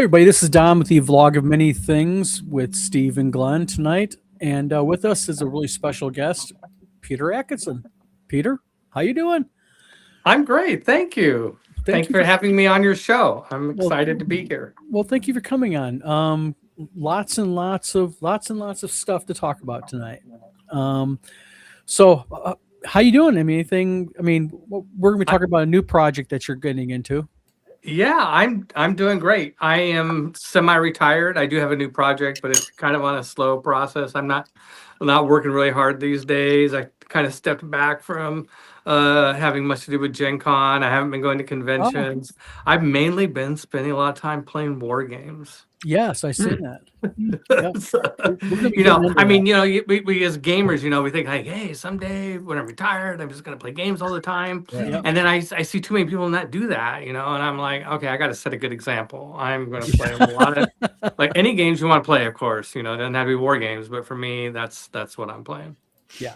everybody, this is Don with the Vlog of Many Things with Steve and Glenn tonight. And with us is a really special guest, Peter Adkison. Peter, how you doing? I'm great. Thank you. Thank Thank you you for for having me on your show. I'm well, excited to be here. well, thank you for coming on. Lots of stuff to talk about tonight. Um, so how you doing? I mean, anything? I mean, we're going to be I, talking about a new project that you're getting into. yeah, I'm doing great. I am semi-retired. I do have a new project, but it's kind of on a slow process. I'm not working really hard these days. I kind of stepped back from having much to do with Gen Con. I haven't been going to Oh, conventions. I've mainly been spending a lot of time playing war games. yes, I seen that. Yeah, we're going to be getting into I that. mean, we as gamers, we think like, hey, someday when I'm retired, I'm just gonna play games all the time. Yeah. And then I see too many people not do that, and I'm like, okay, I got to set a good example. I'm gonna play a lot of like any games you want to play, of course. It doesn't have to be war games, but for me, that's what I'm playing. Yeah.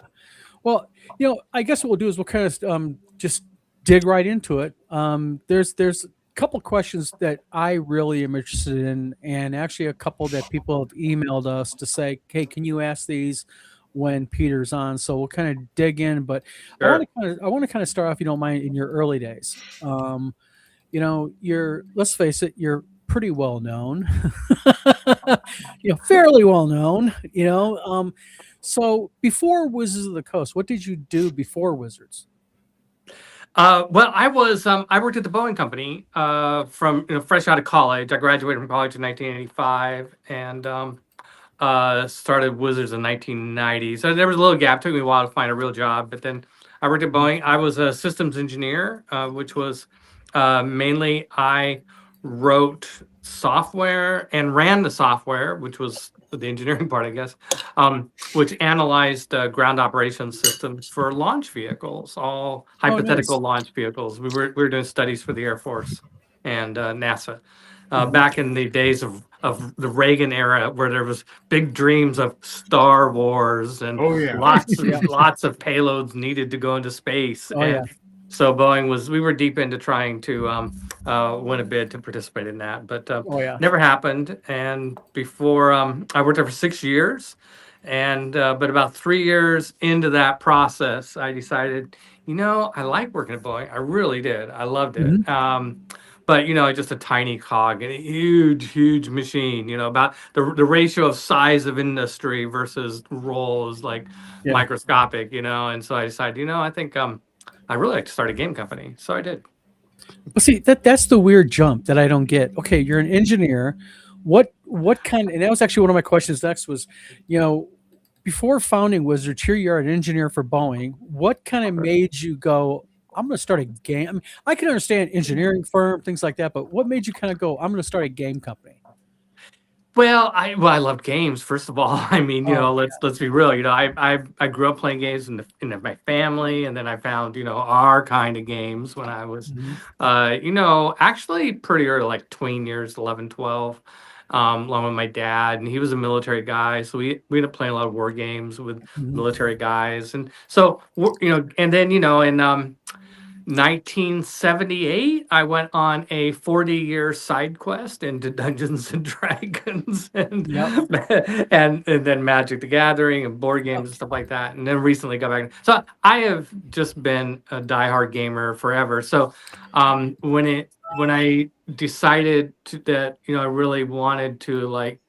Well, I guess what we'll do is we'll kind of just dig right into it. There's a couple questions that I really am interested in, and actually a couple that people have emailed us to say, "Hey, can you ask these when Peter's on?" So we'll kind of dig in, but Sure. I want to kind of start off, if you don't mind, in your early days. You're let's face it, you're pretty well known, fairly well known. So before Wizards of the Coast, what did you do before Wizards? Well, I worked at the Boeing company from fresh out of college. I graduated from college in 1985 and started Wizards in 1990. So there was a little gap. It took me a while to find a real job, but then I worked at Boeing. I was a systems engineer, which was mainly I wrote software and ran the software, which was the engineering part, I guess, which analyzed ground operations systems for launch vehicles, all Oh, nice. hypothetical launch vehicles. We were doing studies for the Air Force and NASA Mhm. back in the days of the Reagan era, where there was big dreams of Star Wars and Oh yeah. lots Yeah. of lots of payloads needed to go into space. Oh, yeah. And so we were deep into trying to win a bid to participate in that, but Oh, yeah. never happened. And before I worked there for 6 years, and but about 3 years into that process, I decided, I like working at Boeing. I really did. I loved it. Mhm. But just a tiny cog in a huge machine. About the ratio of size of industry versus role is like Yeah. microscopic. And so I decided, I think I really like to start a game company. So I did. Well, see, that's the weird jump that I don't get. Okay, you're an engineer. What kind? And that was actually one of my questions next was, before founding Wizards, here you are an engineer for Boeing. What kind of made you go, I'm going to start a game? I mean, I can understand engineering firm, things like that, but what made you kind of go, I'm going to start a game company? Well, I love games. First of all, I mean, Oh, let's be real. I grew up playing games in my family, and then I found our kind of games when I was, mhm, actually pretty early, like tween years, 11, 12, along with my dad, and he was a military guy, so we ended up playing a lot of war games with mhm. military guys, and so and then in 1978, I went on a 40-year side quest into Dungeons and Dragons and, Yep. and then Magic the Gathering and board games and stuff like that. And then recently got back. So I have just been a diehard gamer forever. So when I decided that I really wanted to like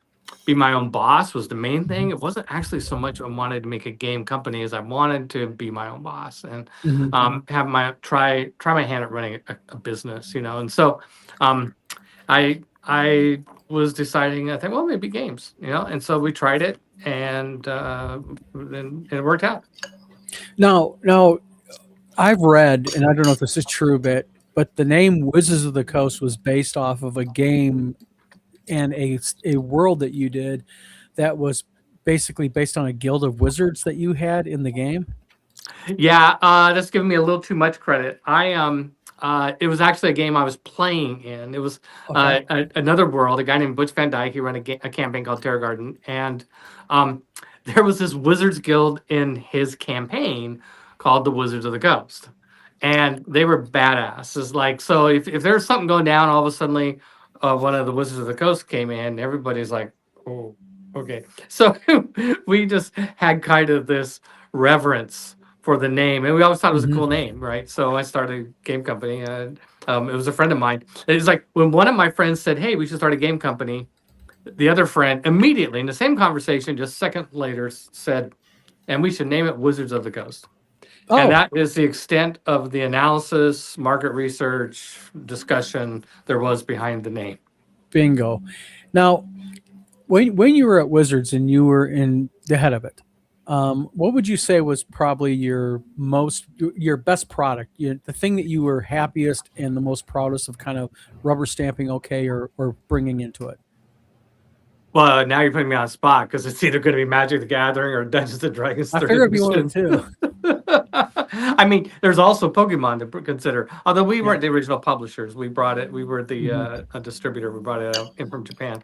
be my own boss was the main thing. Mhm, It wasn't actually so much I wanted to make a game company as I wanted to be my own boss and mhm. have my try my hand at running a business, And so I was deciding, I think, well, maybe games, And so we tried it, and then it worked out. Now, I've read, and I don't know if this is true, but the name Wizards of the Coast was based off of a game and a world that you did that was basically based on a guild of wizards that you had in the game. Yeah, that's giving me a little too much credit. It was actually a game I was playing in. It was Okay. another world. A guy named Butch Van Dyke. He ran a campaign called Terra Garden, and um, there was this Wizards Guild in his campaign called the Wizards of the Coast, and they were badass. It's like, so if there's something going down, all of a sudden one of the Wizards of the Coast came in, everybody's like, oh, okay. So we just had kind of this reverence for the name, and we always thought it was a Mhm. cool name, right? So I started a game company, and it was a friend of mine. It's like when one of my friends said, "Hey, we should start a game company," the other friend immediately in the same conversation, just a second later, said, "And we should name it Wizards of the Coast." And Oh, that is the extent of the analysis, market research, discussion there was behind the name. bingo. Now, when you were at Wizards and you were in the head of it, what would you say was probably your best product, the thing that you were happiest and the most proudest of kind of rubber stamping okay or bringing into it? Well, now you're putting me on the spot because it's either going to be Magic the Gathering or Dungeons and Dragons I Third figured it'd be one of Edition. the two. I mean, there's also Pokemon to consider. Although we Yeah. weren't the original publishers, we brought it. We were the Mhm. a distributor. We brought it in from Japan.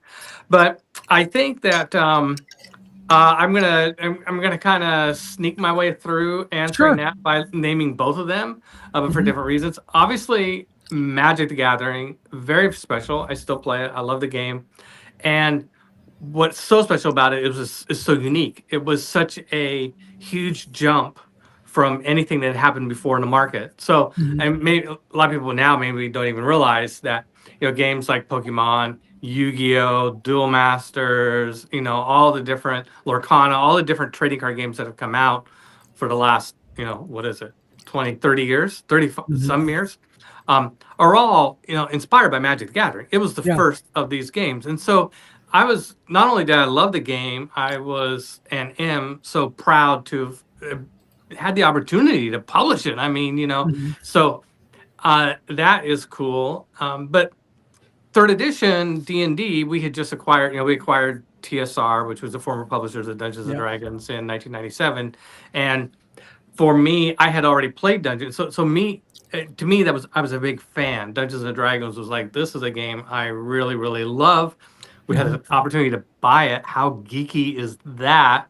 But I think that I'm gonna kind of sneak my way through answering Sure. that by naming both of them, but for Mhm. different reasons. Obviously, Magic the Gathering, very special. I still play it. I love the game, and what's so special about it is so unique. It was such a huge jump from anything that happened before in the market. So, Mhm. and maybe a lot of people now maybe don't even realize that games like Pokemon, Yu-Gi-Oh, Duel Masters, all the different Lorcana, all the different trading card games that have come out for the last what is it, 20, 30 years, 30 Mhm. some years, are all inspired by Magic the Gathering. It was the Yeah. first of these games, and so I was not only did I love the game, I was and am so proud to have had the opportunity to publish it. I mean, Mhm. so that is cool. But third edition D&D, we had just acquired. We acquired TSR, which was the former publishers of Dungeons and Yeah. Dragons in 1997, and for me, I had already played Dungeons. So me, to me, I was a big fan. Dungeons and Dragons was like, this is a game I really, really love. We had Mhm. an opportunity to buy it. How geeky is that?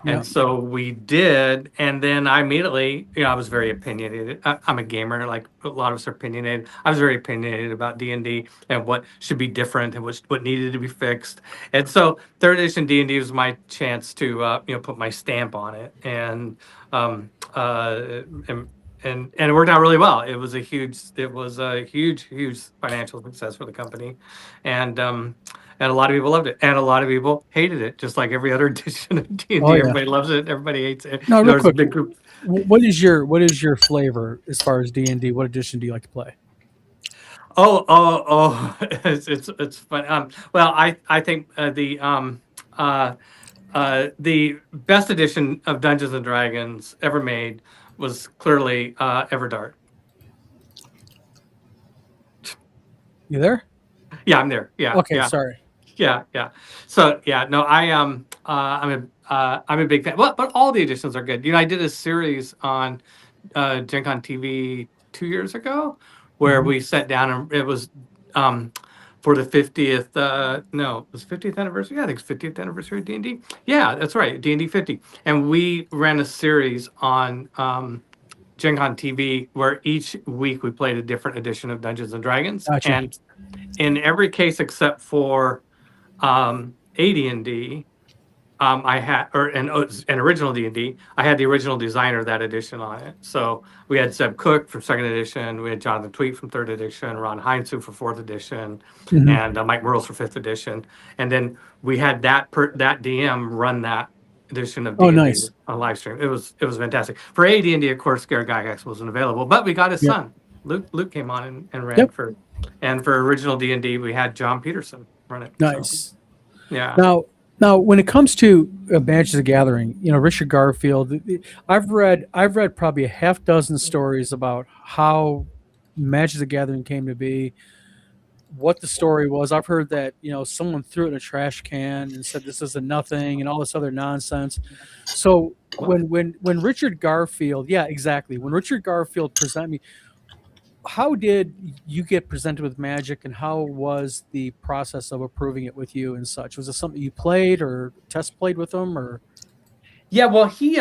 Yeah. And so we did. And then I immediately, I was very opinionated. I'm a gamer, like a lot of us are opinionated. I was very opinionated about D&D and what should be different and what needed to be fixed. And so third edition D&D was my chance to, put my stamp on it. Um, uh, and, and it worked out really well. It was a huge financial success for the company, and a lot of people loved it, and a lot of people hated it, just like every other edition of D and Oh D. yeah. Everybody loves it, everybody hates it. Now, real There's a quick, big group. what is your flavor as far as D&D? What edition do you like to play? Oh, it's fun. Well, I think the best edition of Dungeons and Dragons ever made was clearly Everdart. You there? Yeah, I'm there. Yeah, Okay, yeah. sorry. Yeah. So yeah, no, I'm a big fan. Well, but all the editions are good. I did a series on GenCon TV 2 years ago where Mhm. we sat down and it was um for the 50th no, it was 50th anniversary. Yeah, I think it's 50th anniversary of D&D. Yeah, that's right, D&D 50. And we ran a series on Gen Con TV where each week we played a different edition of Dungeons and Dragons. Gotcha. And in every case except for AD&D, I had an original D&D. I had the original designer of that edition on it. So we had Zeb Cook from second edition, we had Jonathan Tweet from third edition, Ron Heinzu for fourth edition, Mhm. and Mike Merles for fifth edition. And then we had that DM run that edition of Oh, D&D nice. on live stream. It was fantastic. For AD&D, of course, Gary Gygax wasn't available, but we got his Yep. son. Luke came on and ran Yep. for original D&D, we had John Peterson run it. So Nice. yeah. Now, when it comes to Magic the Gathering, Richard Garfield, I've read probably a half dozen stories about how Magic the Gathering came to be, what the story was. I've heard that someone threw it in a trash can and said this is a nothing and all this other nonsense. So What? when Richard Garfield, yeah, exactly, when Richard Garfield presented me, how did you get presented with Magic, and how was the process of approving it with you and such? Was it something you played or test played with them, or? Yeah, well, he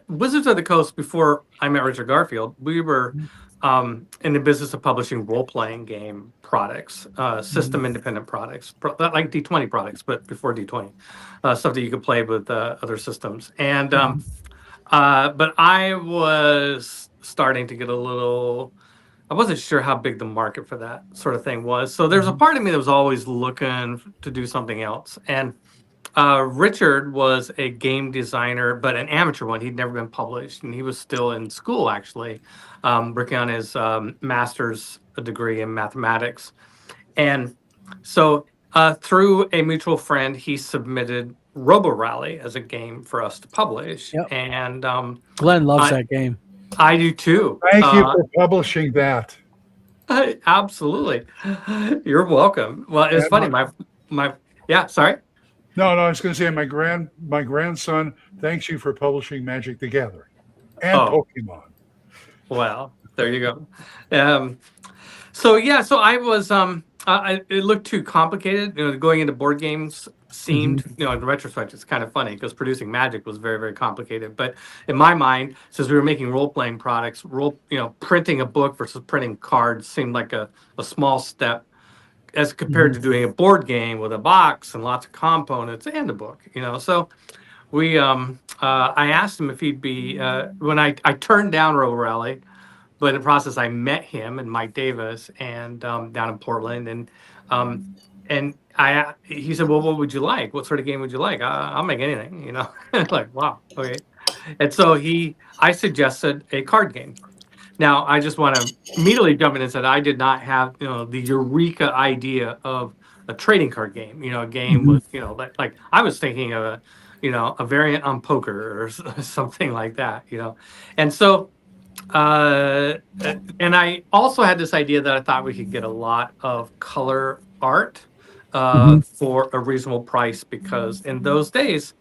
Wizards of the Coast, before I met Richard Garfield, we were in the business of publishing role-playing game products, system independent products, not like D20 products, but before D20, stuff that you could play with other systems. And but I was starting to get a little. I wasn't sure how big the market for that sort of thing was. So there's a part of me that was always looking to do something else. And Richard was a game designer, but an amateur one. He'd never been published, and he was still in school, actually, working on his master's degree in mathematics. And so through a mutual friend, he submitted Robo Rally as a game for us to publish. Yep. And Glenn loves that game. I do too. Thank you for publishing that. Absolutely. You're welcome. Well, it's funny. My yeah, sorry. No, I was going to say my grandson thanks you for publishing Magic the Gathering and Pokemon. Well, there you go. So I was it looked too complicated. Going into board games seemed, in retrospect, it's kind of funny because producing Magic was very, very complicated. But in my mind, since we were making role-playing products, printing a book versus printing cards seemed like a small step as compared to doing a board game with a box and lots of components and a book. So we I asked him if he'd be when I turned down Robo Rally, but in the process I met him and Mike Davis and down in Portland, and he said, well, what would you like? What sort of game would you like? I'll make anything, Like, wow, okay. And so I suggested a card game. Now, I just want to immediately jump in and say I did not have, the eureka idea of a trading card game, a game with, like I was thinking of a variant on poker or something like that, And so, and I also had this idea that I thought we could get a lot of color art for a reasonable price, because in those days,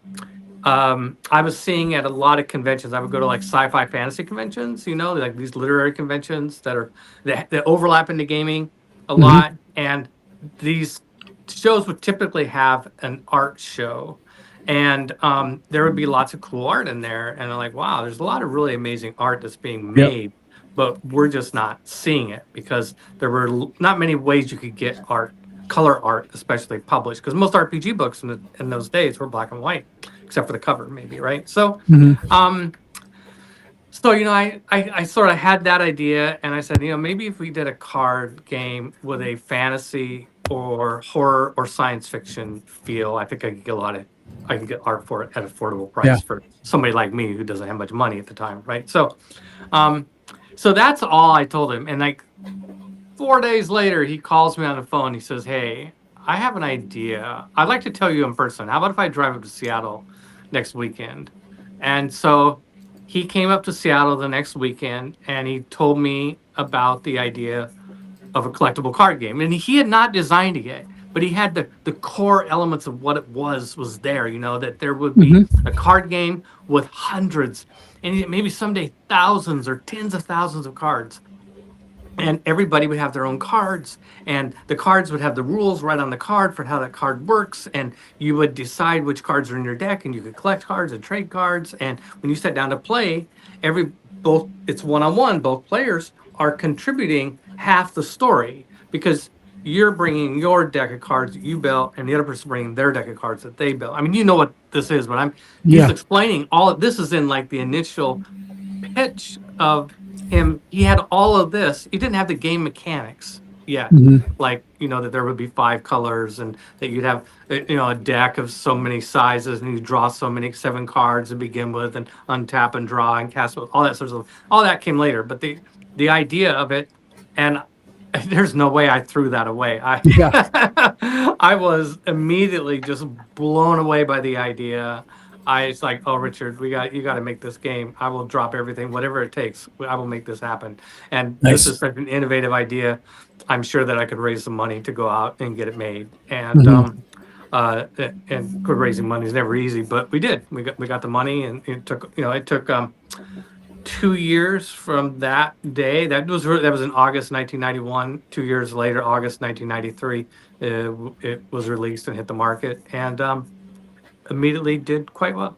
I was seeing at a lot of conventions. I would go to like sci-fi fantasy conventions, like these literary conventions that overlap into gaming a lot. And these shows would typically have an art show, and there would be lots of cool art in there. And I'm like, wow, there's a lot of really amazing art that's being made, but we're just not seeing it because there were not many ways you could get color art, especially published, because most RPG books in those days were black and white, except for the cover, maybe, right? So, I sort of had that idea, and I said, maybe if we did a card game with a fantasy or horror or science fiction feel, I think I could get art for it at affordable price for somebody like me who doesn't have much money at the time, right? So, so that's all I told him, and like 4 days later, he calls me on the phone. He says, hey, I have an idea. I'd like to tell you in person. How about if I drive up to Seattle next weekend? And so he came up to Seattle the next weekend, and he told me about the idea of a collectible card game. And he had not designed it yet, but he had the core elements of what it was there, that there would be a card game with hundreds and maybe someday thousands or tens of thousands of cards. And everybody would have their own cards, and the cards would have the rules right on the card for how that card works. And you would decide which cards are in your deck, and you could collect cards and trade cards. And when you sat down to play, it's one-on-one. Both players are contributing half the story because you're bringing your deck of cards that you built, and the other person bringing their deck of cards that they built. I mean, you know what this is, but he's explaining all of this is in like the initial pitch of him. He had all of this. He didn't have the game mechanics yet, like that there would be 5 colors and that you'd have a deck of so many sizes, and you draw 7 cards to begin with, and untap and draw and cast, all that sort of stuff. All that came later, but the idea of it, and there's no way I threw that away. I was immediately just blown away by the idea. It's like, oh, Richard, you got to make this game. I will drop everything, whatever it takes. I will make this happen. And this is such an innovative idea. I'm sure that I could raise some money to go out and get it made. And and raising money is never easy, but we did. We got the money, and it took 2 years from that day. That was in August 1991. 2 years later, August 1993, it was released and hit the market, and immediately did quite well.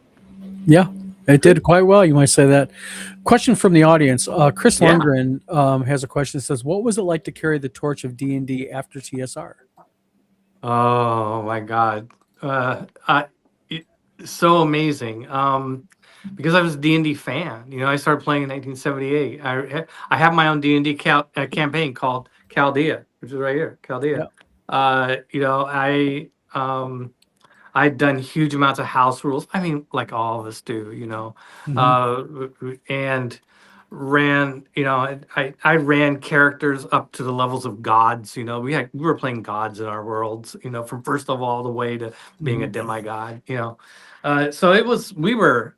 Yeah. It did quite well. You might say that. Question from the audience. Chris Yeah. Lundgren has a question that says, what was it like to carry the torch of D&D after TSR? Oh my God. So amazing. Because I was a D&D fan, I started playing in 1978. I have my own D&D campaign called Chaldea, which is right here, Chaldea. I'd done huge amounts of house rules. I mean, like all of us do, and ran, I ran characters up to the levels of gods. We were playing gods in our worlds, from first of all the way to being a demigod. So we were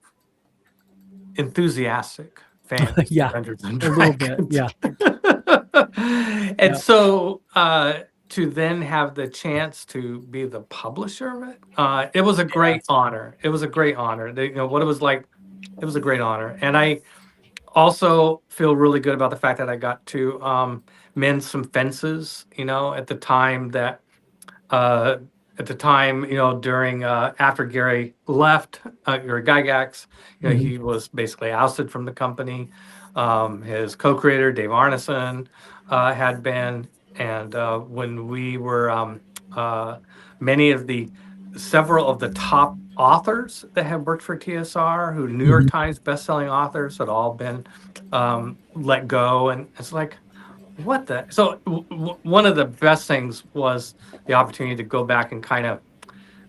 enthusiastic fans. of Yeah, Dungeons and a little bit. Dragons. Yeah. And Yeah. so to then have the chance to be the publisher of it, it was a great honor. It was a great honor. What it was like, it was a great honor. And I also feel really good about the fact that I got to mend some fences, at the time that during after Gary left, Gary Gygax, he was basically ousted from the company. His co-creator Dave Arneson had been, and when we were several of the top authors that had worked for TSR, who New York Times bestselling authors, had all been let go, and it's like, what the? So one of the best things was the opportunity to go back and kind of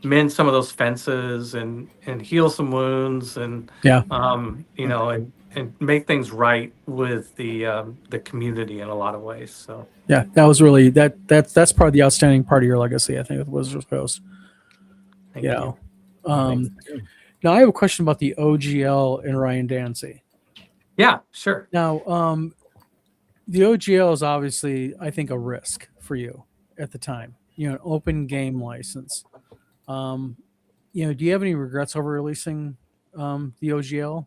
mend some of those fences and heal some wounds, and and make things right with the community in a lot of ways. So Yeah, that was really that's probably the outstanding part of your legacy, I think, with Wizards of the Coast. thank you. Now I have a question about the OGL and Ryan Dancy. Yeah, sure. Now, the OGL is obviously, I think, a risk for you at the time. An open game license. Do you have any regrets over releasing the OGL?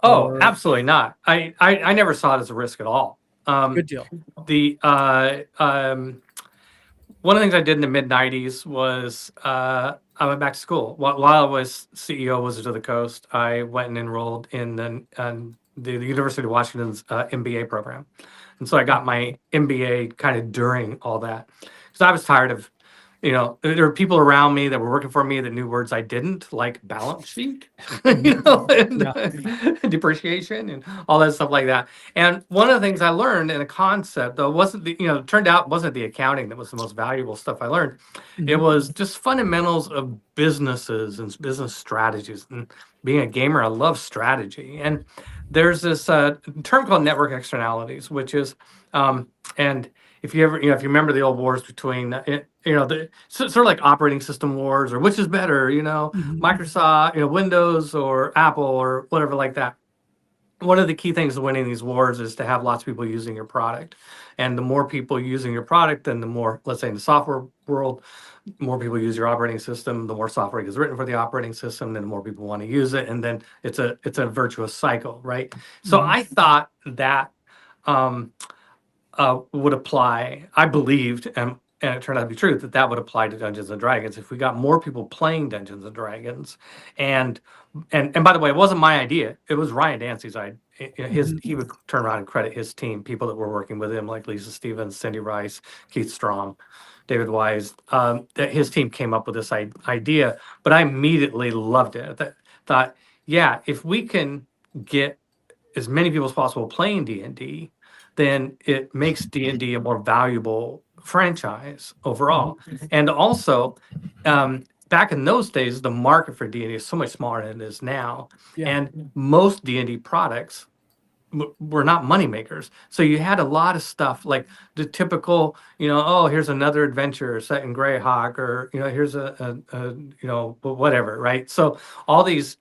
Oh, absolutely not. I never saw it as a risk at all. Good deal. One of the things I did in the mid '90s was I went back to school. While I was CEO of Wizards of the Coast, I went and enrolled in the University of Washington's MBA program. And so I got my MBA kind of during all that, because I was tired of, there were people around me that were working for me that knew words I didn't, like balance sheet, and depreciation and all that stuff like that. And one of the things I learned in a concept, though, wasn't it turned out wasn't the accounting that was the most valuable stuff I learned. It was just fundamentals of businesses and business strategies. And being a gamer, I love strategy. And there's this term called network externalities, which is, and if you ever, if you remember the old wars between, sort of like operating system wars, or which is better, Microsoft, Windows or Apple or whatever like that. One of the key things to winning these wars is to have lots of people using your product. And the more people using your product, then the more, let's say in the software world, more people use your operating system, the more software gets written for the operating system, then the more people want to use it. And then it's a virtuous cycle, right? So I thought that would apply. I believed, and it turned out to be true, that would apply to Dungeons and Dragons. If we got more people playing Dungeons and Dragons, and by the way, it wasn't my idea. It was Ryan Dancy's idea. He would turn around and credit his team, people that were working with him, like Lisa Stevens, Cindy Rice, Keith Strong, David Wise. That his team came up with this idea, but I immediately loved it. Thought, yeah, if we can get as many people as possible playing D&D, then it makes D&D a more valuable franchise overall. And also, back in those days, the market for D&D is so much smaller than it is now. Yeah. And most D&D products were not money makers. So you had a lot of stuff like the typical, here's another adventure set in Greyhawk, or, here's a whatever, right? So all these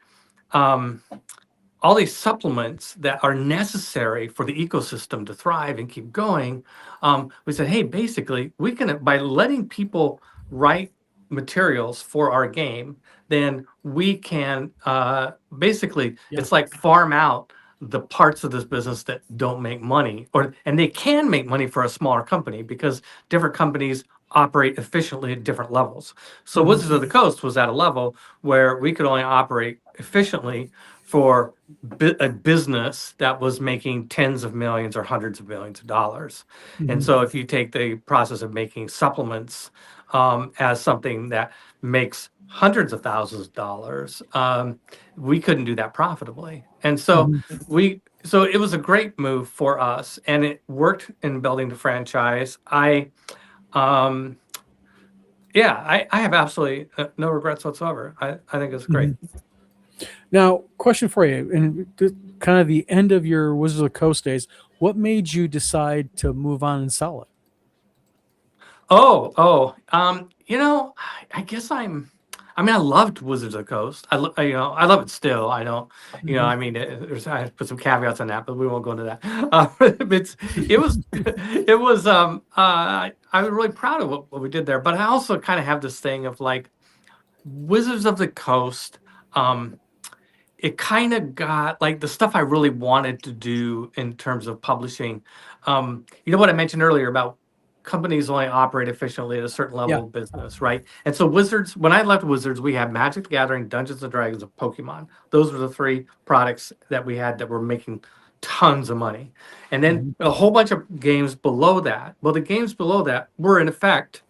supplements that are necessary for the ecosystem to thrive and keep going, we said, hey, basically, we can, by letting people write materials for our game, then we can it's like farm out the parts of this business that don't make money, and they can make money for a smaller company, because different companies operate efficiently at different levels. So Wizards of the Coast was at a level where we could only operate efficiently for a business that was making tens of millions or hundreds of millions of dollars. And so if you take the process of making supplements as something that makes hundreds of thousands of dollars, we couldn't do that profitably. And so so it was a great move for us, and it worked in building the franchise. I have absolutely no regrets whatsoever. I think it's great. Now, question for you, and kind of the end of your Wizards of the Coast days, what made you decide to move on and sell it? I guess I loved Wizards of the Coast. I love it still. I don't, I mean, I put some caveats on that, but we won't go into that. I was really proud of what we did there, but I also kind of have this thing of like Wizards of the Coast. It kind of got like the stuff I really wanted to do in terms of publishing. What I mentioned earlier about companies only operate efficiently at a certain level of business, right? And so Wizards, when I left Wizards, we had Magic the Gathering, Dungeons and Dragons, and Pokemon. Those were the three products that we had that were making tons of money. And then a whole bunch of games below that. Well, the games below that were in effect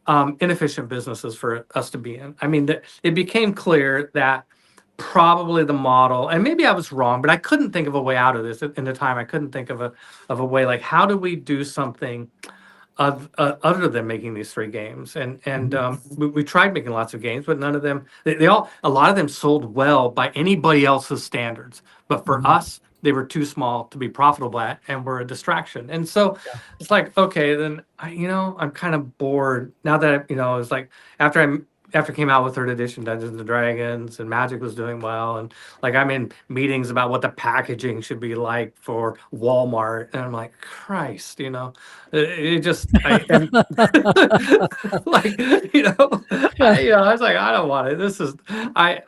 inefficient businesses for us to be in. I mean, it became clear that probably the model, and maybe I was wrong, but I couldn't think of a way out of this in the time. I couldn't think of a way, like, how do we do something other than making these three games? And we tried making lots of games, but none of them, a lot of them sold well by anybody else's standards. But for us, they were too small to be profitable at, and were a distraction. And so it's like, okay, then I'm kind of bored now that it's like after came out with third edition Dungeons and Dragons, and Magic was doing well, and like I'm in meetings about what the packaging should be like for Walmart, and I'm like, Christ, it just I was like, I don't want it. This is I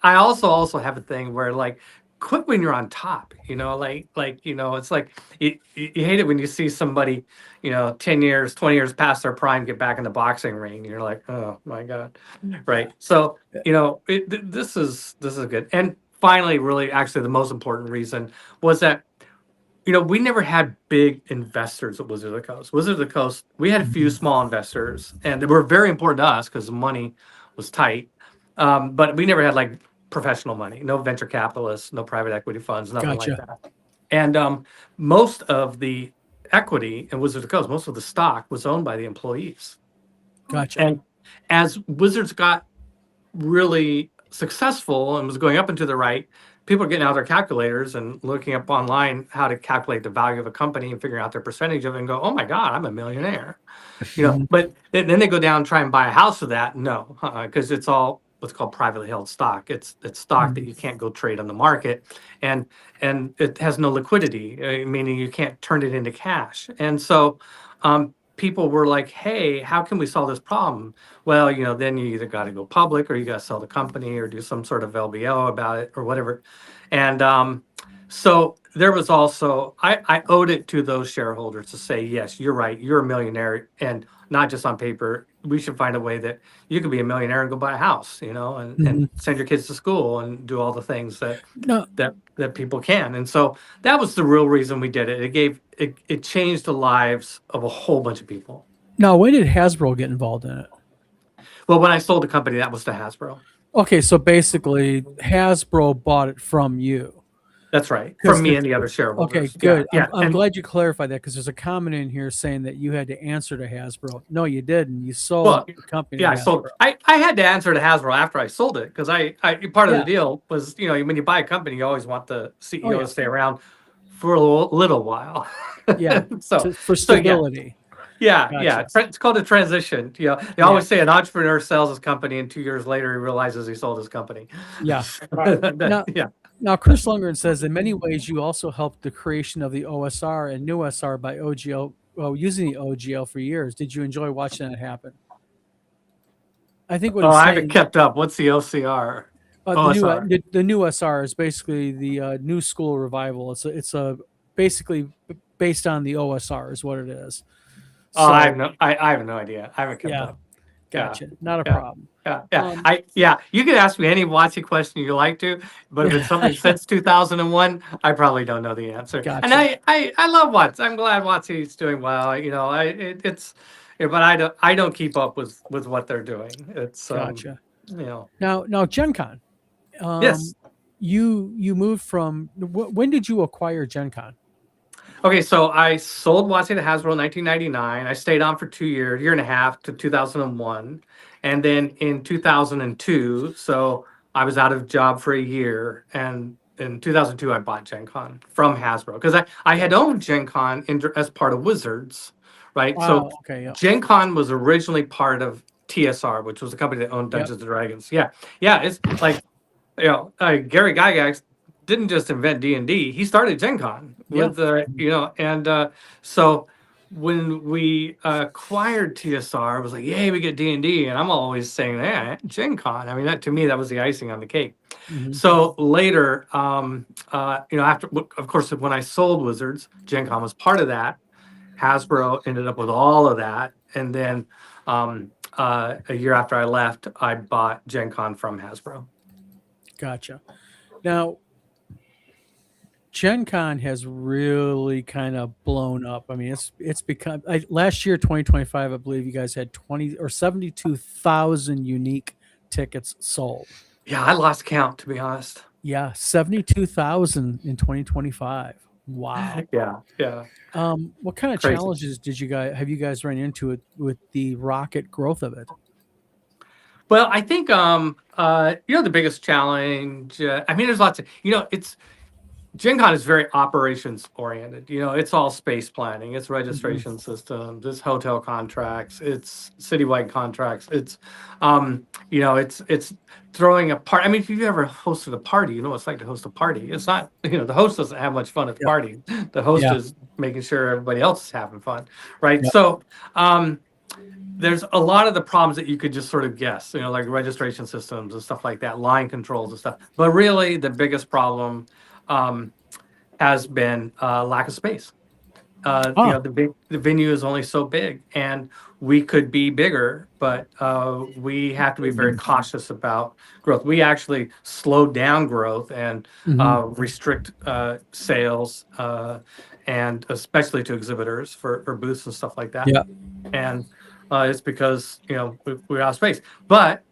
also have a thing where like, quit when you're on top, it's like you hate it when you see somebody 10 years 20 years past their prime get back in the boxing ring. You're like, oh my God, right? So this is good. And finally, really, actually, the most important reason was that we never had big investors at Wizards of the Coast. Wizards of the Coast, we had a few small investors, and they were very important to us because the money was tight, but we never had like professional money, no venture capitalists, no private equity funds, nothing like that. And most of the equity in Wizards of the Coast, most of the stock was owned by the employees. Gotcha. And as Wizards got really successful and was going up and to the right, people are getting out their calculators and looking up online how to calculate the value of a company and figuring out their percentage of it and go, oh my God, I'm a millionaire. But then they go down and try and buy a house with that. No, because it's all what's called privately held stock. It's stock that you can't go trade on the market, and it has no liquidity, meaning you can't turn it into cash. And so people were like, hey, how can we solve this problem? Well, then you either got to go public, or you got to sell the company, or do some sort of LBO about it, or whatever. And so there was also, I owed it to those shareholders to say, yes, you're right, you're a millionaire, and not just on paper. We should find a way that you could be a millionaire and go buy a house, and send your kids to school and do all the things that people can. And so that was the real reason we did it. It changed the lives of a whole bunch of people. Now, when did Hasbro get involved in it? Well, when I sold the company, that was to Hasbro. Okay, so basically Hasbro bought it from you. That's right. From me and the other shareholders. Okay, good. Yeah. I'm glad you clarified that, because there's a comment in here saying that you had to answer to Hasbro. No, you didn't. You sold the company. Yeah, I sold. I had to answer to Hasbro after I sold it, because I part of the deal was, when you buy a company, you always want the CEO to stay around for a little while. Yeah. For stability. Yeah. It's called a transition. They always say an entrepreneur sells his company, and 2 years later he realizes he sold his company. Yeah. Now, Chris Lundgren says, in many ways, you also helped the creation of the OSR and new SR by OGL, using the OGL for years. Did you enjoy watching that happen? I think what I haven't kept up. What's the OCR? The new SR is basically the new school revival. It's basically based on the OSR is what it is. Oh, So I have no idea. I haven't kept yeah, up. Yeah. gotcha. Not a Yeah. problem. Yeah. Yeah. You can ask me any WOTC question you like to, but if it's something since 2001, I probably don't know the answer. And Gotcha. I love WOTC. I'm glad WOTC is doing well. But I don't keep up with what they're doing. It's Gotcha. you know. Now GenCon. Yes. You moved from when did you acquire GenCon? Okay, so I sold WOTC to Hasbro in 1999. I stayed on for 2 years, year and a half to 2001. And then in 2002, so I was out of job for a year. And in 2002, I bought GenCon from Hasbro because I had owned GenCon as part of Wizards, right? So Wow. Okay. Yeah. GenCon was originally part of TSR, which was a company that owned Yep. Dungeons and Dragons. Yeah. Yeah. It's like, Gary Gygax didn't just invent D&D. He started Gen Con with, so when we acquired TSR, it was like, yay, we get D&D. And I'm always saying, yeah, Gen Con. I mean, that to me, that was the icing on the cake. Mhm. So later, after, of course, when I sold Wizards, Gen Con was part of that. Hasbro ended up with all of that. And then a year after I left, I bought Gen Con from Hasbro. Gotcha. Now, Gen Con has really kind of blown up. I mean, it's become last year, 2025, I believe you guys had 20 or 72,000 unique tickets sold. Yeah, I lost count, to be honest. Yeah, 72,000 in 2025. Wow. Yeah. What kind of Crazy. challenges have you guys run into it with the rocket growth of it? Well, I think the biggest challenge. I mean, there's lots of it's Gen Con is very operations oriented. It's all space planning, it's registration systems, it's hotel contracts, it's citywide contracts. It's it's throwing a party. I mean, if you've ever hosted a party, you know what it's like to host a party. It's not, the host doesn't have much fun at the party. The host Yeah. is making sure everybody else is having fun, right? Yep. So there's a lot of the problems that you could just sort of guess, like registration systems and stuff like that, line controls and stuff. But really, the biggest problem has been lack of space. The venue is only so big, and we could be bigger, but we have to be very cautious about growth. We actually slowed down growth and restrict sales, and especially to exhibitors for booths and stuff like that. Yeah. And it's because we're out of space, but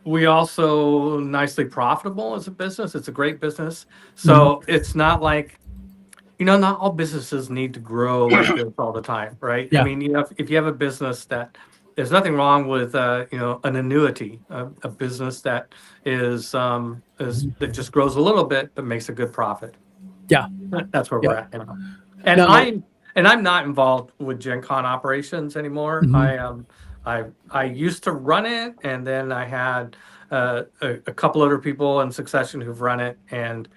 we also nicely profitable as a business. It's a great business. So it's not like, not all businesses need to grow like this all the time, right? Yeah. I mean, if you have a business that there's nothing wrong with, an annuity, a business that that just grows a little bit, but makes a good profit. Yeah. That's where Yeah. we're at now. And I'm not involved with Gen Con operations anymore. I used to run it, and then I had a couple other people in succession who've run it, and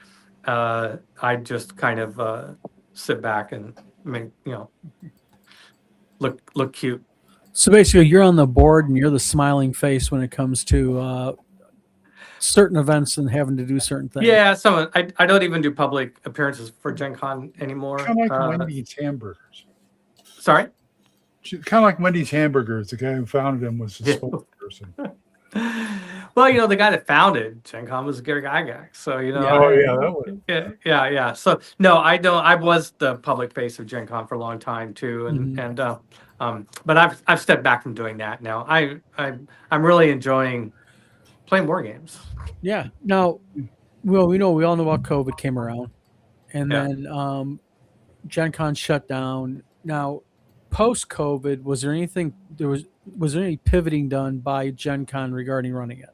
I just kind of sit back and make look cute. So basically, you're on the board and you're the smiling face when it comes to certain events and having to do certain things. Yeah, I don't even do public appearances for Gen Con anymore. Kind of like Wendy's Hamburgers. Sorry? Kind of like Wendy's Hamburgers. The guy who founded them was a spokesperson. Well, the guy that founded Gen Con was Gary Gygax. So, that would. Yeah. So, no, I don't. I was the public face of Gen Con for a long time too, but I've stepped back from doing that now. I'm really enjoying playing war games. Yeah. Now, well, we all know about COVID came around, and then Gen Con shut down. Now, post COVID, was there any pivoting done by Gen Con regarding running it?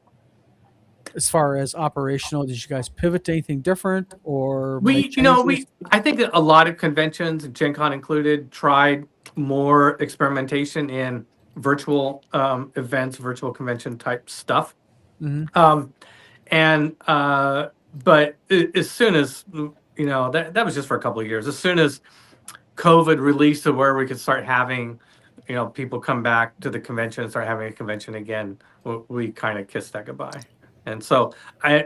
As far as operational, did you guys pivot to anything different, or I think that a lot of conventions, Gen Con included, tried more experimentation in virtual events, virtual convention type stuff. But as soon as that was just for a couple of years. As soon as COVID released to where we could start having people come back to the convention and start having a convention again, we kind of kissed that goodbye. And so,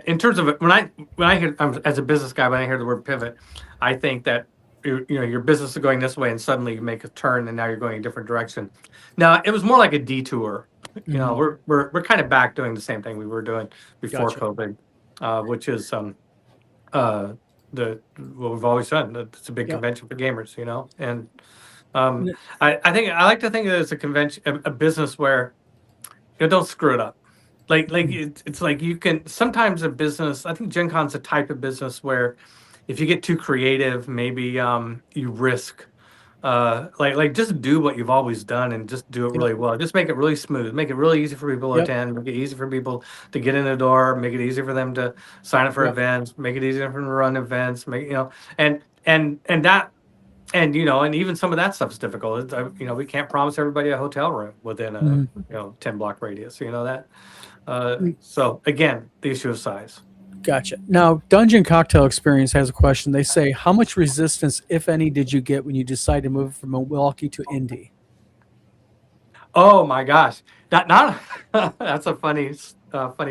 in terms of when I hear, as a business guy, when I hear the word pivot, I think that your business is going this way, and suddenly you make a turn, and now you're going a different direction. Now it was more like a detour. Mhm. We're kind of back doing the same thing we were doing before Gotcha. COVID, which is the what we've always done. It's a big Yep. convention for gamers, and N- I like to think of it as a convention, a business where don't screw it up. Like mm, it's like you can sometimes a business. I think Gen Con's a type of business where if you get too creative, maybe you risk like just do what you've always done and just do it Yep. really well. Just make it really smooth, make it really easy for people to Yep. attend, make it easy for people to get in the door, make it easy for them to sign up for Yep. events, make it easier for them to run events, make and that and and even some of that stuff is difficult. We can't promise everybody a hotel room within a Mhm. 10 block radius. That. Mm, So again, the issue of size. Gotcha. Now, Dungeon Cocktail Experience has a question. They say, how much resistance, if any, did you get when you decided to move from Milwaukee to Indy? Oh my gosh, not that's a funny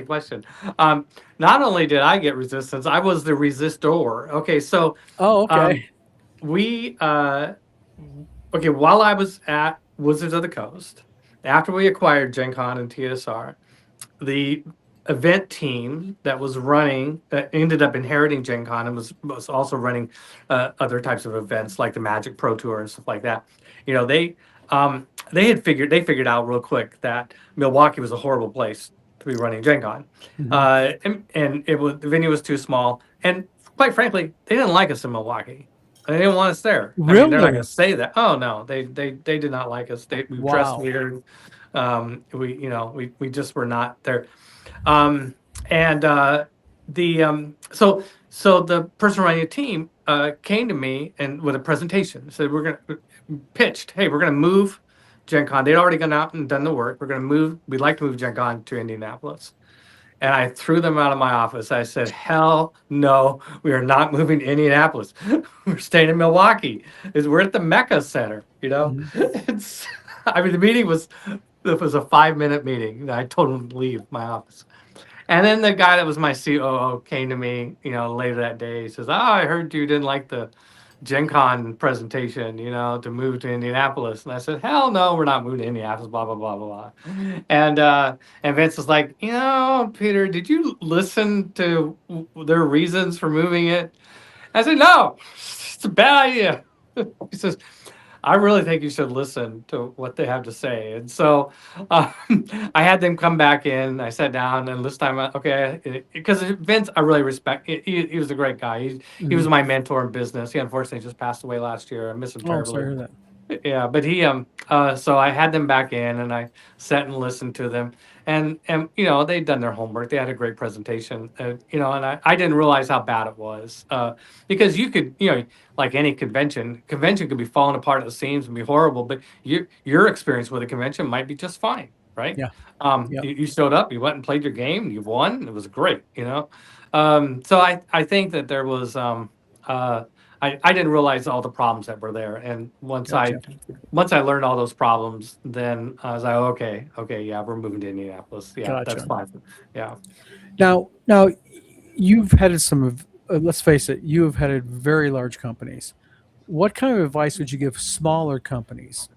question. Not only did I get resistance, I was the resistor. Okay, so Oh, okay. um, we okay, while I was at Wizards of the Coast, after we acquired Gen Con and TSR, the event team that was running that ended up inheriting Gen Con and was also running other types of events like the Magic Pro Tour and stuff like that. They figured out real quick that Milwaukee was a horrible place to be running Gen Con. Mhm. And the venue was too small, and quite frankly, they didn't like us in Milwaukee. They didn't want us there. I mean, they're not going Really? to say that. Oh no, they did not like us. We dressed Wow. weird. We just were not there. Um, and the so the person running the team came to me and with a presentation said we're gonna pitched, hey, we're gonna move Gen Con. They'd already gone out and done the work. We'd like to move Gen Con to Indianapolis. And I threw them out of my office. I said, hell no, we are not moving to Indianapolis. We're staying in Milwaukee. We're at the Mecca Center, Mhm. It's I mean the meeting was it was a 5-minute meeting. I told him to leave my office. And then the guy that was my COO came to me, later that day. He says, "Oh, I heard you didn't like the Gen Con presentation, to move to Indianapolis." And I said, "Hell no, we're not moving to Indianapolis, blah, blah, blah, blah, blah." And Vince was like, Peter, did you listen to their reasons for moving it? I said, "No, it's a bad idea." He says, I really think you should listen to what they have to say. And so um, I had them come back in. I sat down, and this time, because Vince, I really respect. He was a great guy. He was Mhm. my mentor in business. He unfortunately just passed away last year. I miss him Oh, I'm sorry terribly. to hear that. Yeah, but so I had them back in, and I sat and listened to them, and they'd done their homework. They had a great presentation, and I didn't realize how bad it was, because you could, like any convention could be falling apart at the seams and be horrible, but your experience with a convention might be just fine, right? Yeah. Yep. You showed up, you went and played your game, you won, it was great. So I think that there was I didn't realize all the problems that were there. And Gotcha. once I learned all those problems, then I was like, okay, yeah, we're moving to Indianapolis. Yeah, that's Gotcha. fine. Yeah. Now, you've headed some of, let's face it, you have headed very large companies. What kind of advice would you give smaller companies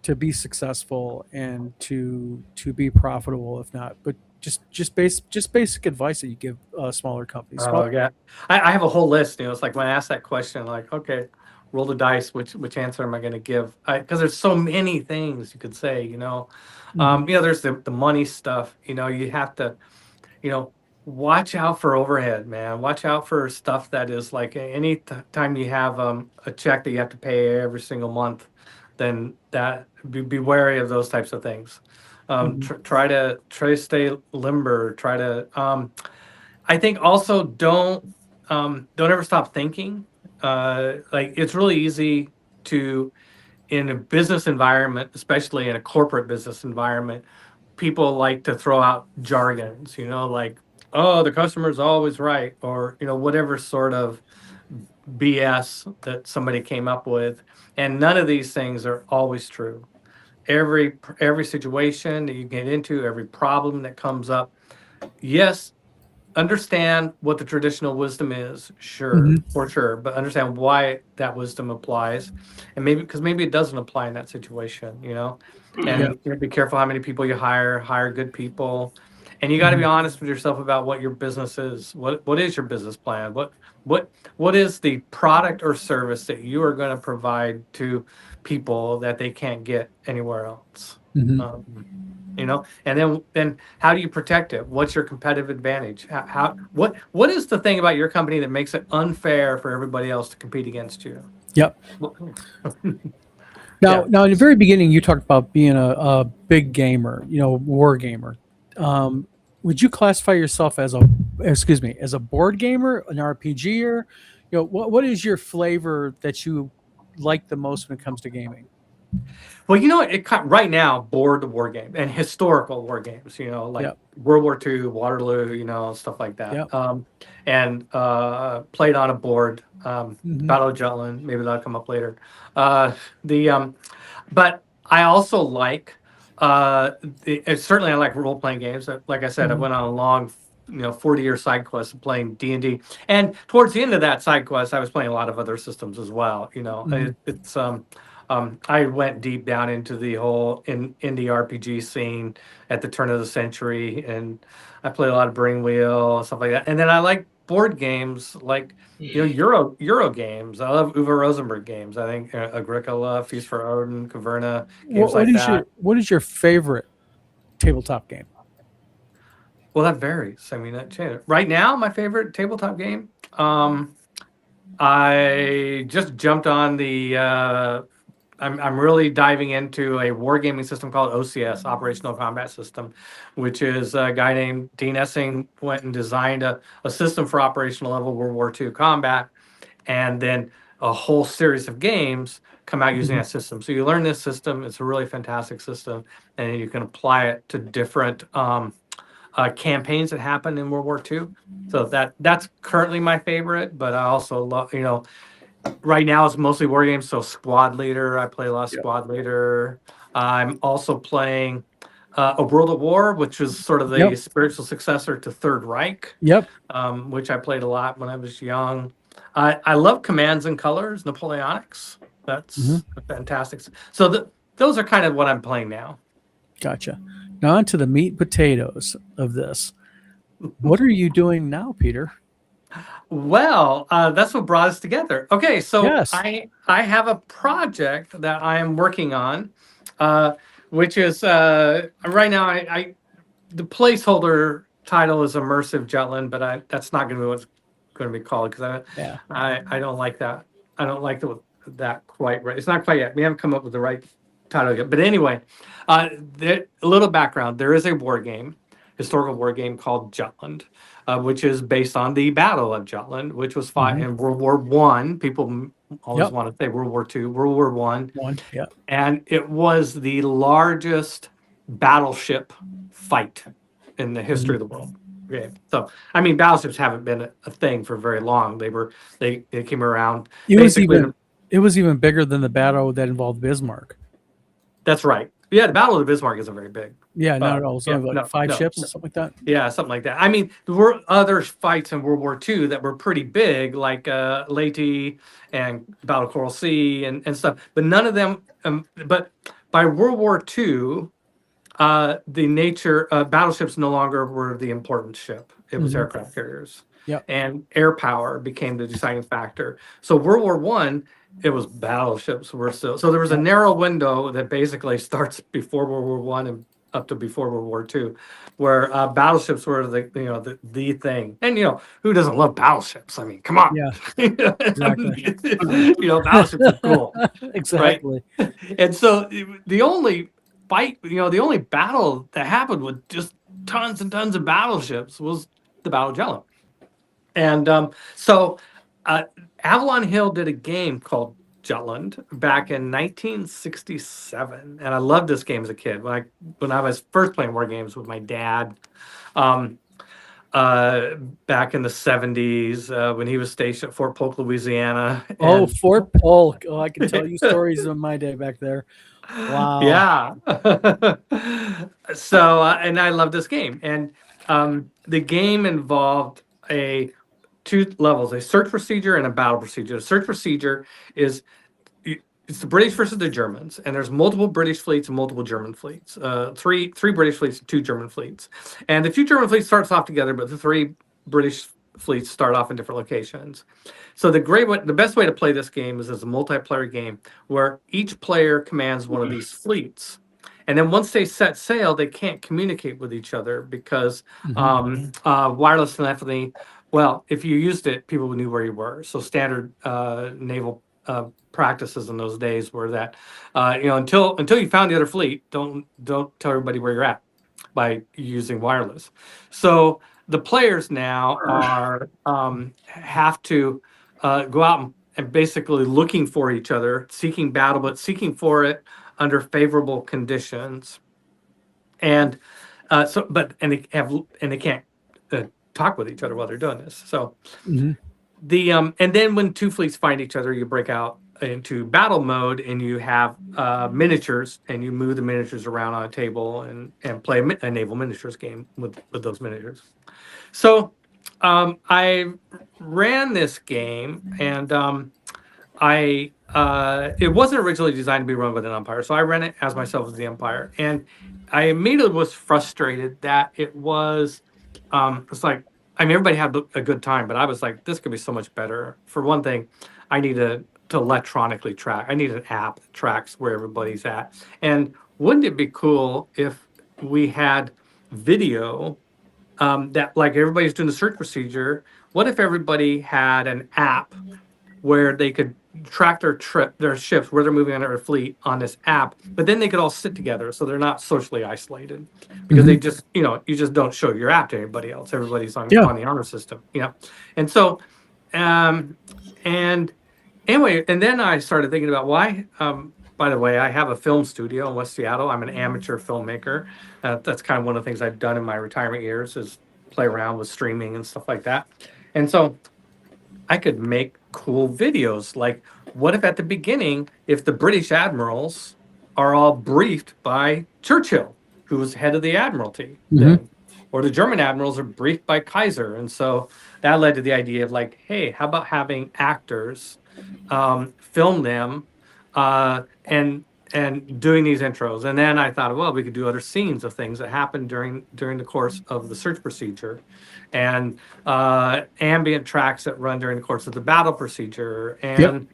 to be successful and to be profitable, if not, but just basic advice that you give smaller companies? Oh yeah. I have a whole list. It's like when I ask that question, like, okay, roll the dice. Which answer am I going to give? Because there's so many things you could say. Mhm. There's the money stuff. You have to you know, watch out for overhead, man. Watch out for stuff that is like time you have a check that you have to pay every single month, then be wary of those types of things. Mhm. Try to stay limber. I think also don't ever stop thinking. Like it's really easy to in a business environment, especially in a corporate business environment, people like to throw out jargons, like, oh, the customer's always right, or, whatever sort of BS that somebody came up with. And none of these things are always true. Every situation that you get into, every problem that comes up, yes, understand what the traditional wisdom is, sure, for sure, but understand why that wisdom applies, and maybe it doesn't apply in that situation, and be careful how many people you hire good people, and you got to be honest with yourself about what your business is. What is your business plan? What is the product or service that you are going to provide to people that they can't get anywhere else? And then how do you protect it? What's your competitive advantage? What is the thing about your company that makes it unfair for everybody else to compete against you? Yep. Now, in the very beginning, you talked about being a big gamer, war gamer. Would you classify yourself as a board gamer, an RPGer? What is your flavor that you like the most when it comes to gaming? Well, right now, board war game and historical war games, like World War II, Waterloo, stuff like that. Yep. And played on a board, Battle of Jutland, maybe that'll come up later. But I also like, certainly I like role-playing games. Like I said, I went on a long 40-year side quest of playing D&D. And towards the end of that side quest, I was playing a lot of other systems as well. I went deep down into the whole indie RPG scene at the turn of the century, and I played a lot of Brain Wheel and stuff like that. And then I like board games like Euro games. I love Uwe Rosenberg games. I think Agricola, Feast for Odin, Caverna, games like that. What is your favorite tabletop game? Well, that varies. I mean, that changes. Right now, my favorite tabletop game. I just jumped on the. I'm really diving into a wargaming system called OCS, Operational Combat System, which is a guy named Dean Essing went and designed a system for operational level World War II combat, and then a whole series of games come out using that system. So you learn this system. It's a really fantastic system, and you can apply it to different campaigns that happened in World War II. So that's currently my favorite, but I also love, right now it's mostly war games. So Squad Leader, I play a lot of Squad Leader. I'm also playing A World at War, which was sort of the spiritual successor to Third Reich. Yep. Which I played a lot when I was young. I love Commands and Colors, Napoleonics. That's fantastic. So those are kind of what I'm playing now. Gotcha. Now on to the meat and potatoes of this. What are you doing now, Peter? Well, that's what brought us together. Okay, so Yes. I have a project that I am working on, which is right now. The placeholder title is Immersive Jutland, but that's not going to be what's going to be called because I don't like that. I don't like that quite right. It's not quite yet. We haven't come up with the right title yet. But anyway, a little background. There is a war game, historical war game called Jutland. Which is based on the Battle of Jutland, which was fought in World War I. People always want to say World War II, World War I. And it was the largest battleship fight in the history of the world. Okay. So, I mean, battleships haven't been a thing for very long. They came around. It was even bigger than the battle that involved Bismarck. That's right. Yeah, the Battle of Bismarck isn't very big. Yeah, not at all. It's only like five ships, something like that. Yeah, something like that. I mean, there were other fights in World War II that were pretty big, like Leyte and Battle of Coral Sea and stuff. But none of them. But by World War II, the nature battleships no longer were the important ship. It was aircraft carriers. Yep. And air power became the deciding factor. So World War I, it was battleships were still. So there was a narrow window that basically starts before World War I and up to before World War II, where battleships were the thing. And who doesn't love battleships? I mean, come on. Yeah, exactly. Battleships are cool. Exactly. Right? And so the only fight, the only battle that happened with just tons and tons of battleships was the Battle of Jutland. And so Avalon Hill did a game called Jutland back in 1967, and I loved this game as a kid. When I was first playing war games with my dad, back in the 70s, when he was stationed at Fort Polk, Louisiana. Fort Polk! Oh, I can tell you stories of my day back there. Wow. Yeah. So, and I love this game, and the game involved two levels: a search procedure and a battle procedure. The search procedure is it's the British versus the Germans, and there's multiple British fleets and multiple German fleets. Three British fleets and two German fleets, and the two German fleets starts off together, but the three British fleets start off in different locations. So the best way to play this game is as a multiplayer game where each player commands one of these fleets. And then once they set sail, they can't communicate with each other because wireless telephony, well, if you used it, people knew where you were. So standard naval practices in those days were that, until you found the other fleet, don't tell everybody where you're at by using wireless. So the players now have to go out and basically looking for each other, seeking battle, but seeking for it under favorable conditions. And they can't talk with each other while they're doing this. So and then when two fleets find each other, you break out into battle mode and you have miniatures, and you move the miniatures around on a table and play a naval miniatures game with those miniatures. So I ran this game, and it wasn't originally designed to be run with an umpire, so I ran it as myself as the umpire, and I immediately was frustrated that it was it's like, I mean, everybody had a good time, but I was like, this could be so much better. For one thing, I need to electronically track. I need an app that tracks where everybody's at. And wouldn't it be cool if we had video that, like, everybody's doing the search procedure? What if everybody had an app where they could track their ships, where they're moving on their fleet on this app, but then they could all sit together so they're not socially isolated, because they just, you just don't show your app to anybody else. Everybody's on the honor system, And so, and anyway, and then I started thinking about why, by the way, I have a film studio in West Seattle. I'm an amateur filmmaker. That's kind of one of the things I've done in my retirement years, is play around with streaming and stuff like that. And so I could make cool videos. Like, what if at the beginning, if the British admirals are all briefed by Churchill, who was head of the Admiralty then, or the German admirals are briefed by Kaiser? And so that led to the idea of, like, hey, how about having actors film them and doing these intros? And then I thought, well, we could do other scenes of things that happened during the course of the search procedure, and ambient tracks that run during the course of the battle procedure, and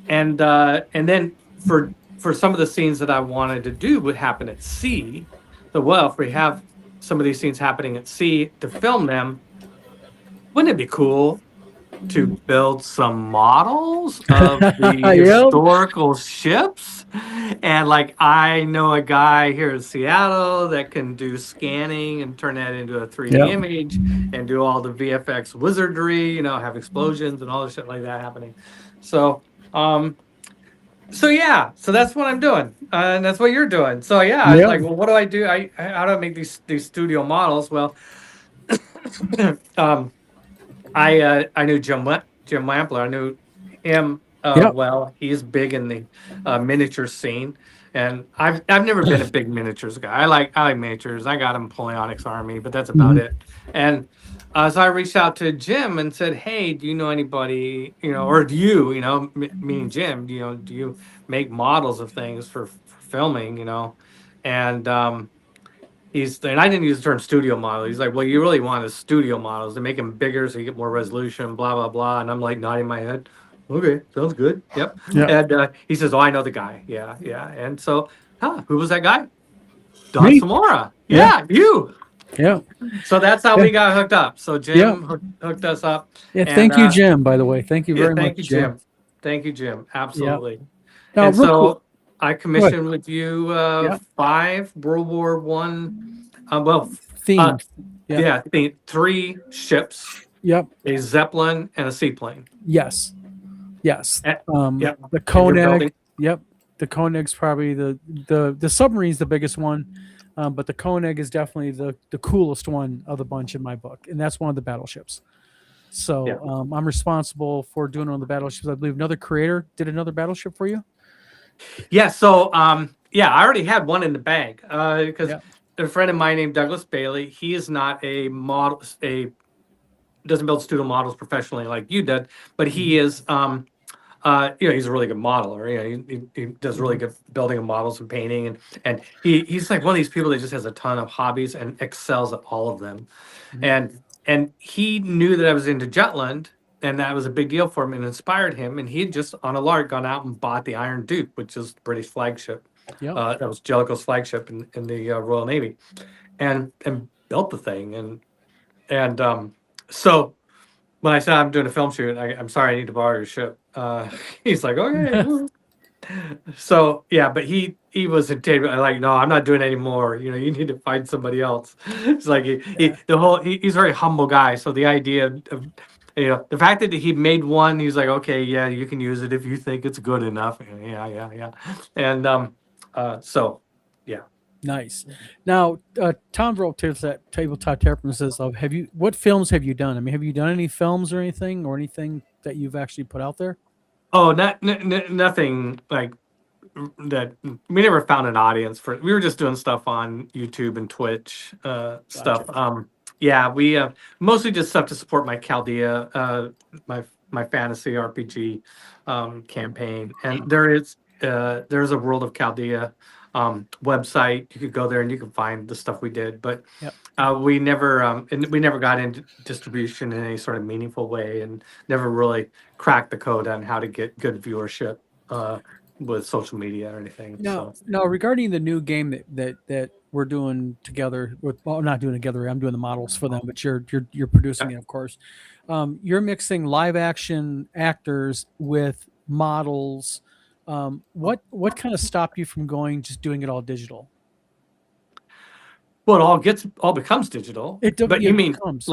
and then for some of the scenes that I wanted to do would happen at sea. So, well, if we have some of these scenes happening at sea to film them, wouldn't it be cool to build some models of the historical ships? And, like, I know a guy here in Seattle that can do scanning and turn that into a 3D image and do all the VFX wizardry, have explosions and all this shit like that happening. So so that's what I'm doing, and that's what you're doing. So I was like, well, what do I do? How do I make these studio models? Well, I knew Jim Lampler. I knew him well. He's big in the miniature scene, and I've never been a big miniatures guy. I like miniatures. I got a Napoleonics army, but that's about it. And so I reached out to Jim and said, hey, do you know anybody, or do you, meaning Jim, do you make models of things for filming, And and I didn't use the term studio model. He's like, well, you really want a studio models to make them bigger so you get more resolution, blah, blah, blah. And I'm like nodding my head. Okay, sounds good. Yep. And he says, oh, I know the guy. Yeah. And so, who was that guy? Don Zamora. Yeah, you. Yeah. So that's how we got hooked up. So Jim hooked us up. Yeah, thank you, Jim, by the way. Thank you very much. Thank you, Jim. Thank you, Jim. Absolutely. Now, and so I commissioned with you 5 World War One, themed. Themed 3 ships. Yep. A Zeppelin and a seaplane. Yes. The Koenig. Yep. The Koenig's probably the submarine's the biggest one, but the Koenig is definitely the coolest one of the bunch in my book, and that's one of the battleships. So I'm responsible for doing one of the battleships. I believe another creator did another battleship for you. Yeah. So I already had one in the bag because a friend of mine named Douglas Bailey. He is not a model, doesn't build studio models professionally like you did, but he is, he's a really good modeler. He does really good building of models and painting, and he's like one of these people that just has a ton of hobbies and excels at all of them. And he knew that I was into Jutland, and that was a big deal for him and inspired him. And he had just on a lark gone out and bought the Iron Duke, which is the British flagship. That was Jellicoe's flagship in the Royal Navy, and built the thing. And so when I said I'm doing a film shoot, I'm sorry, I need to borrow your ship. He's like, okay. So yeah, but he was intimidated. Like, no, I'm not doing any more. You need to find somebody else. It's like he's a very humble guy. So the idea of the fact that he made one, he's like, okay, yeah, you can use it if you think it's good enough. Yeah. And so yeah. Nice. Now, Tom wrote to us at Tabletop Terrapin says, what films have you done? I mean, have you done any films or anything that you've actually put out there? Oh, nothing like that. We never found an audience for it. We were just doing stuff on YouTube and Twitch stuff. Yeah, we mostly just stuff to support my Chaldea, my fantasy RPG campaign. And there's a World of Chaldea website. You could go there and you can find the stuff we did, but we never got into distribution in any sort of meaningful way, and never really cracked the code on how to get good viewership with social media or anything. No, regarding the new game that we're doing together not doing together, I'm doing the models for them, but you're producing it, of course. You're mixing live action actors with models. What kind of stopped you from just doing it all digital? Well, it all becomes digital. But you mean becomes,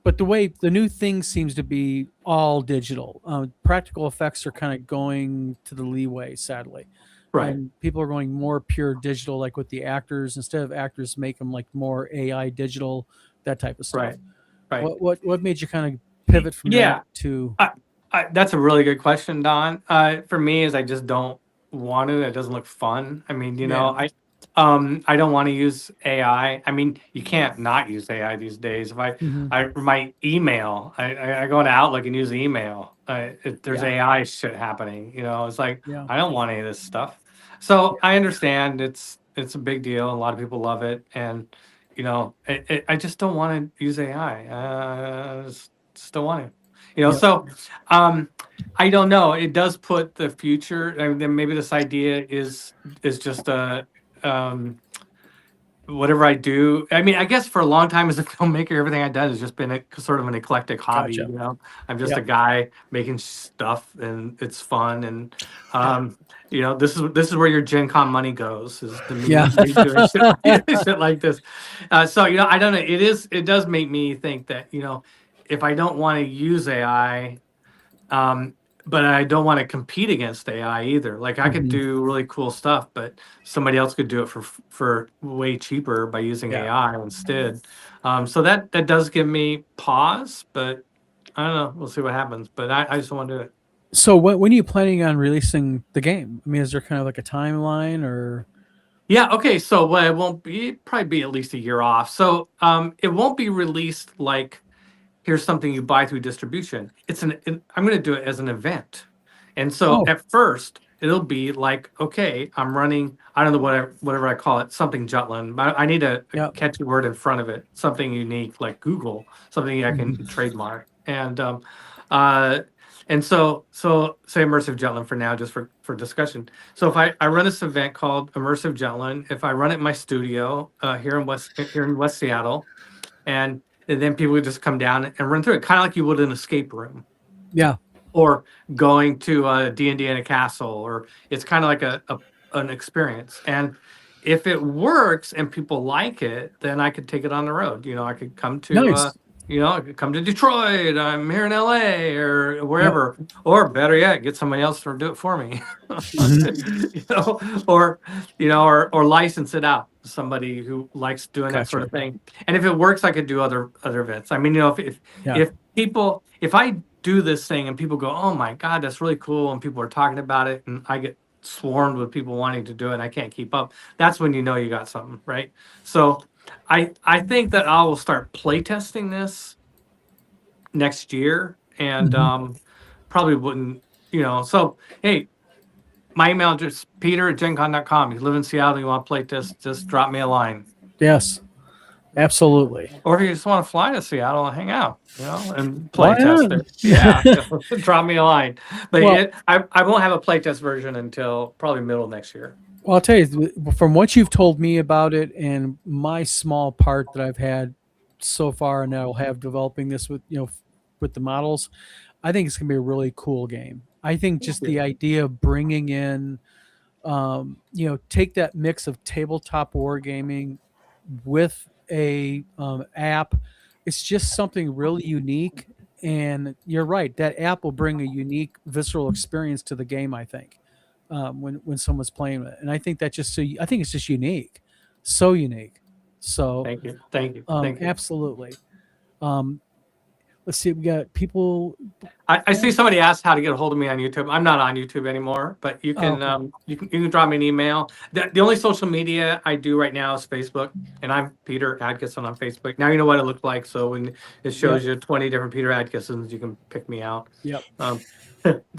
but the way the new thing seems to be all digital. Practical effects are kind of going to the leeway, sadly. Right. And people are going more pure digital, like with the actors. Instead of actors, make them like more AI digital, that type of stuff. Right. What made you kind of pivot from that to? That's a really good question, Don. For me, is I just don't want to. It doesn't look fun. I mean, I don't want to use AI. I mean, you can't not use AI these days. If my email, I go into Outlook and use email. There's AI shit happening. It's like I don't want any of this stuff. So I understand it's a big deal. A lot of people love it, and I just don't want to use AI. I just don't want to. So I don't know. It does put the future. I mean, maybe this idea is just a whatever I do. I mean, I guess for a long time as a filmmaker, everything I've done has just been sort of an eclectic hobby. Gotcha. I'm just a guy making stuff, and it's fun. And this is where your GenCon money goes. Is the doing shit like this. So I don't know. It does make me think that if I don't want to use AI, but I don't want to compete against AI either. Like I could do really cool stuff, but somebody else could do it for way cheaper by using AI instead. So that does give me pause, but I don't know. We'll see what happens. But I just want to do it. So when are you planning on releasing the game? I mean, is there kind of like a timeline or? Yeah. Okay. So it won't probably be at least a year off. So it won't be released like, here's something you buy through distribution. I'm going to do it as an event. And so at first it'll be like, okay, I'm running, I don't know, whatever I call it, something Jutland, but I need a catchy word in front of it, something unique like Google, something I can trademark. And so say Immersive Jutland for now, just for discussion. So if I run this event called Immersive Jutland, if I run it in my studio here in West Seattle, and then people would just come down and run through it, kind of like you would an escape room. Yeah. Or going to a D&D in a castle, or it's kind of like an experience. And if it works and people like it, then I could take it on the road. I could come to I could come to Detroit. I'm here in LA or wherever, or better yet, get somebody else to do it for me. Or license it out to somebody who likes doing that sort of thing. And if it works, I could do other events. I mean, if I do this thing and people go, oh my God, that's really cool, and people are talking about it, and I get swarmed with people wanting to do it and I can't keep up, that's when you know you got something, right? So I think that I will start playtesting this next year and probably wouldn't, so hey, my email address peter@gencon.com. If you live in Seattle, you want to play test, just drop me a line. Yes, absolutely. Or if you just want to fly to Seattle and hang out, and Why play test not? it. Yeah, drop me a line. But Well- I won't have a playtest version until probably middle of next year. Well, I'll tell you, from what you've told me about it and my small part that I've had so far, and I'll have developing this with with the models, I think it's gonna be a really cool game. I think just the idea of bringing in, take that mix of tabletop wargaming with a app. It's just something really unique, and you're right. That app will bring a unique visceral experience to the game. I think when someone's playing it, and I think I think it's just unique, so unique. So Thank you. Thank you. absolutely. Let's see, we got people. I see somebody asked how to get a hold of me on YouTube. I'm not on YouTube anymore, but you can okay. you can drop me an email. The only social media I do right now is Facebook, and I'm Peter Adkison on Facebook. Now you know what it looked like, so when it shows you 20 different Peter Adkisons, you can pick me out. Yep.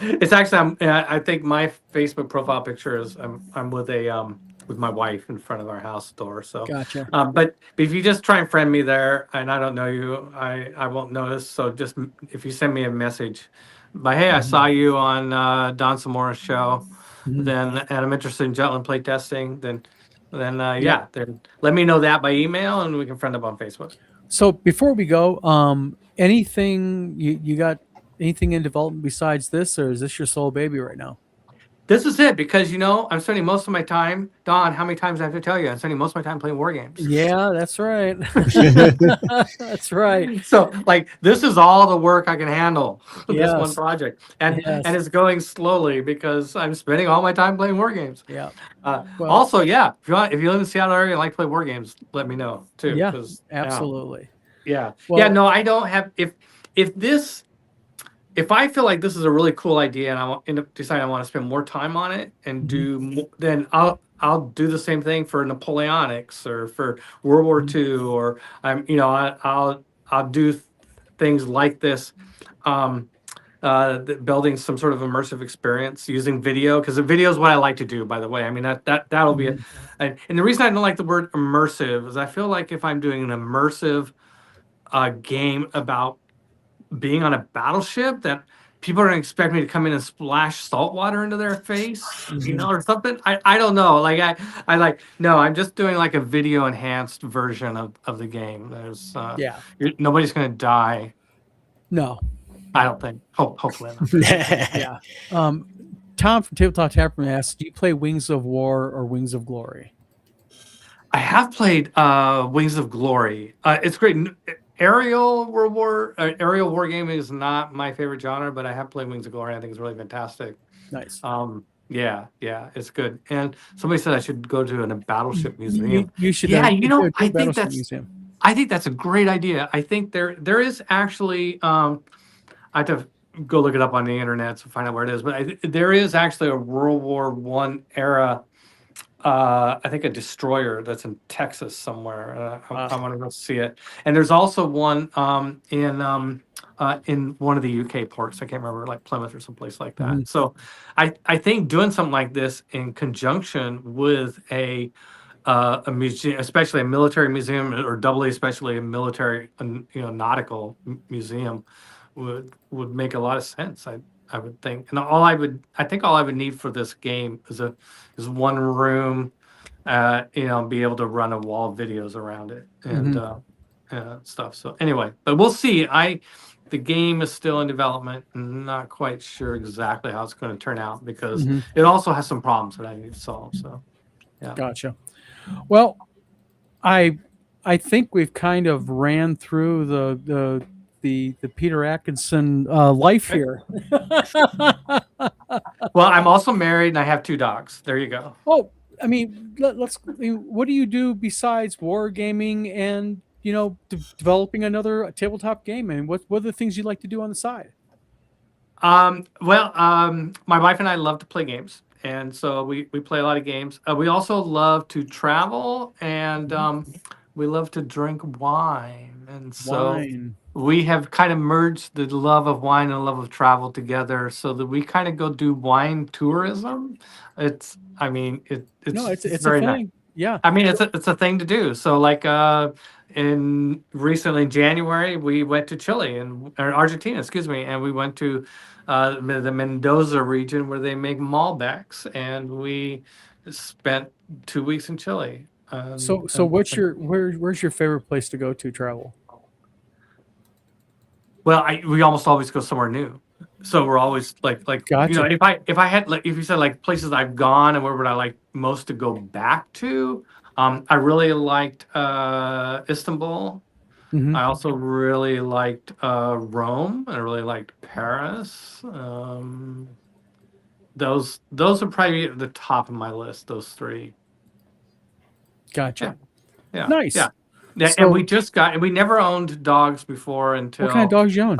It's actually I think my Facebook profile picture is I'm with a with my wife in front of our house door. So Gotcha. but if you just try and friend me there and I don't know you, I won't notice. So just if you send me a message, but hey, I saw you on Don Samora's show, then and I'm interested in Jutland playtesting, then then let me know that by email and we can friend up on Facebook. So before we go, anything you got anything in development besides this, or is this your sole baby right now? This is it because I'm spending most of my time. Don, how many times I have to tell you? I'm spending most of my time playing war games. Yeah, that's right. That's right. So this is all the work I can handle. This Yes. one project, and Yes. and it's going slowly because I'm spending all my time playing war games. Yeah. Also, if you live in the Seattle area and like to play war games, let me know too. Yeah, 'cause, absolutely. Yeah. Well- No, I don't have if I feel like this is a really cool idea and I end up deciding I want to spend more time on it and then I'll do the same thing for Napoleonics or for World War II, or I'll do things like this, building some sort of immersive experience using video, because the video is what I like to do. By the way, I mean that'll be it. And the reason I don't like the word immersive is I feel like if I'm doing an immersive game about being on a battleship, that people are going to expect me to come in and splash salt water into their face, or something. I don't know. No, I'm just doing like a video enhanced version of the game. There's nobody's going to die. No, I don't think. Hopefully not. Yeah. Tom from Tabletop Taproom asks, do you play Wings of War or Wings of Glory? I have played Wings of Glory. It's great. Aerial war gaming is not my favorite genre, but I have played Wings of Glory. I think it's really fantastic. Nice. Yeah, it's good. And somebody said I should go to a battleship museum. You should. Yeah, I think that's a great idea. I think there is actually I have to go look it up on the internet to find out where it is, but there is actually a World War I era. I think a destroyer that's in Texas somewhere. I want to go see it. And there's also one in one of the UK ports. I can't remember, like Plymouth or someplace like that. So I think doing something like this in conjunction with a museum, especially a military museum, or doubly especially a military nautical museum, would make a lot of sense. I would think, and I think all I would need for this game is one room, be able to run a wall of videos around it and stuff. So anyway, but we'll see. The game is still in development. I'm not quite sure exactly how it's going to turn out because it also has some problems that I need to solve. So, yeah. Gotcha. Well, I think we've kind of ran through the Peter Atkinson life here. Well, I'm also married and I have 2 dogs. There you go. Oh, I mean, what do you do besides wargaming and developing another tabletop game? And what are the things you like to do on the side? My wife and I love to play games, and so we play a lot of games. We also love to travel, and we love to drink wine, and so Wine. we have kind of merged the love of wine and love of travel together, so that we kind of go do wine tourism. I mean, No, it's it's a very nice. thing. Yeah. I mean, it's a thing to do. So like recently in January we went to Chile or Argentina, excuse me, and we went to the Mendoza region where they make Malbecs, and we spent 2 weeks in Chile. So where's your favorite place to go to travel? Well, we almost always go somewhere new. So we're always like Gotcha. if I had, like, if you said like places I've gone and where would I like most to go back to, I really liked Istanbul. Mhm. I also really liked Rome, and I really liked Paris. Those are probably at the top of my list. Those three. Gotcha. Yeah. Nice. Yeah. Yeah, So- and we never owned dogs before until What kind of dogs you own?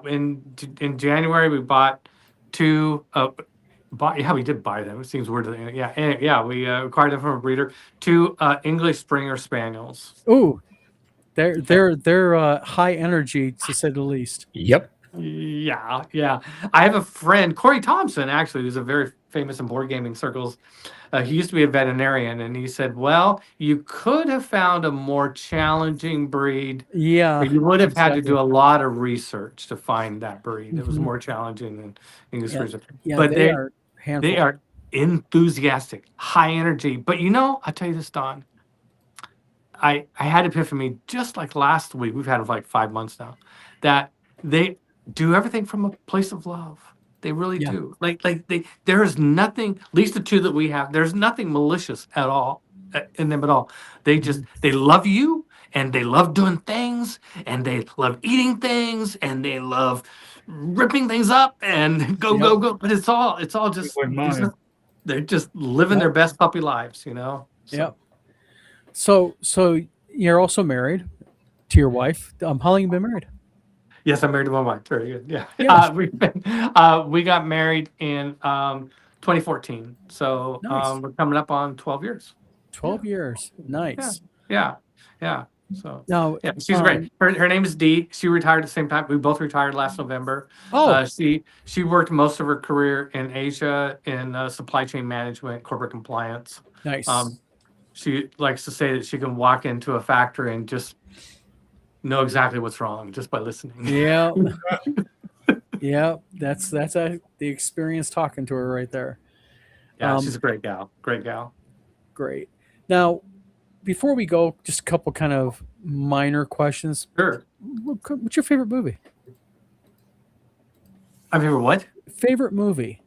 in January we bought two. We did buy them. It seems weird. We acquired them from a breeder. Two English Springer Spaniels. Ooh, they're high energy to say the least. Yep. Yeah. I have a friend, Corey Thompson, actually, who's a very famous in board gaming circles. He used to be a veterinarian, and he said, "Well, you could have found a more challenging breed. Yeah. But you would have had to exactly. do a lot of research to find that breed. It was Mhm. more challenging than English Yeah. breeds. Yeah, But they are handful. they are enthusiastic, high energy. But I'll tell you this, Don. I had epiphany just like last week. We've had it for like 5 months now. That they do everything from a place of love. They really Yeah. do. There is nothing. At least the two that we have, there's nothing malicious at all in them at all. They love you, and they love doing things, and they love eating things, and they love ripping things up and go. But it's all just Like mine. they're just living their best puppy lives. So. Yep. So you're also married to your wife. How long you been married? Yes, I'm married to my wife. Very good. Yeah. Yes. We got married in 2014. So Nice. we're coming up on 12 years. 12 years. Nice. Yeah. So Now, yeah, she's great. Her name is Dee. She retired at the same time. We both retired last November. She worked most of her career in Asia in supply chain management, corporate compliance. nice. She likes to say that she can walk into a factory and just know exactly what's wrong just by listening. Yeah. Yeah. That's the experience talking to her right there. Yeah, she's a great gal. Great gal. Great. Now, before we go, just a couple kind of minor questions. Sure. What's your favorite movie? My favorite what? Favorite movie?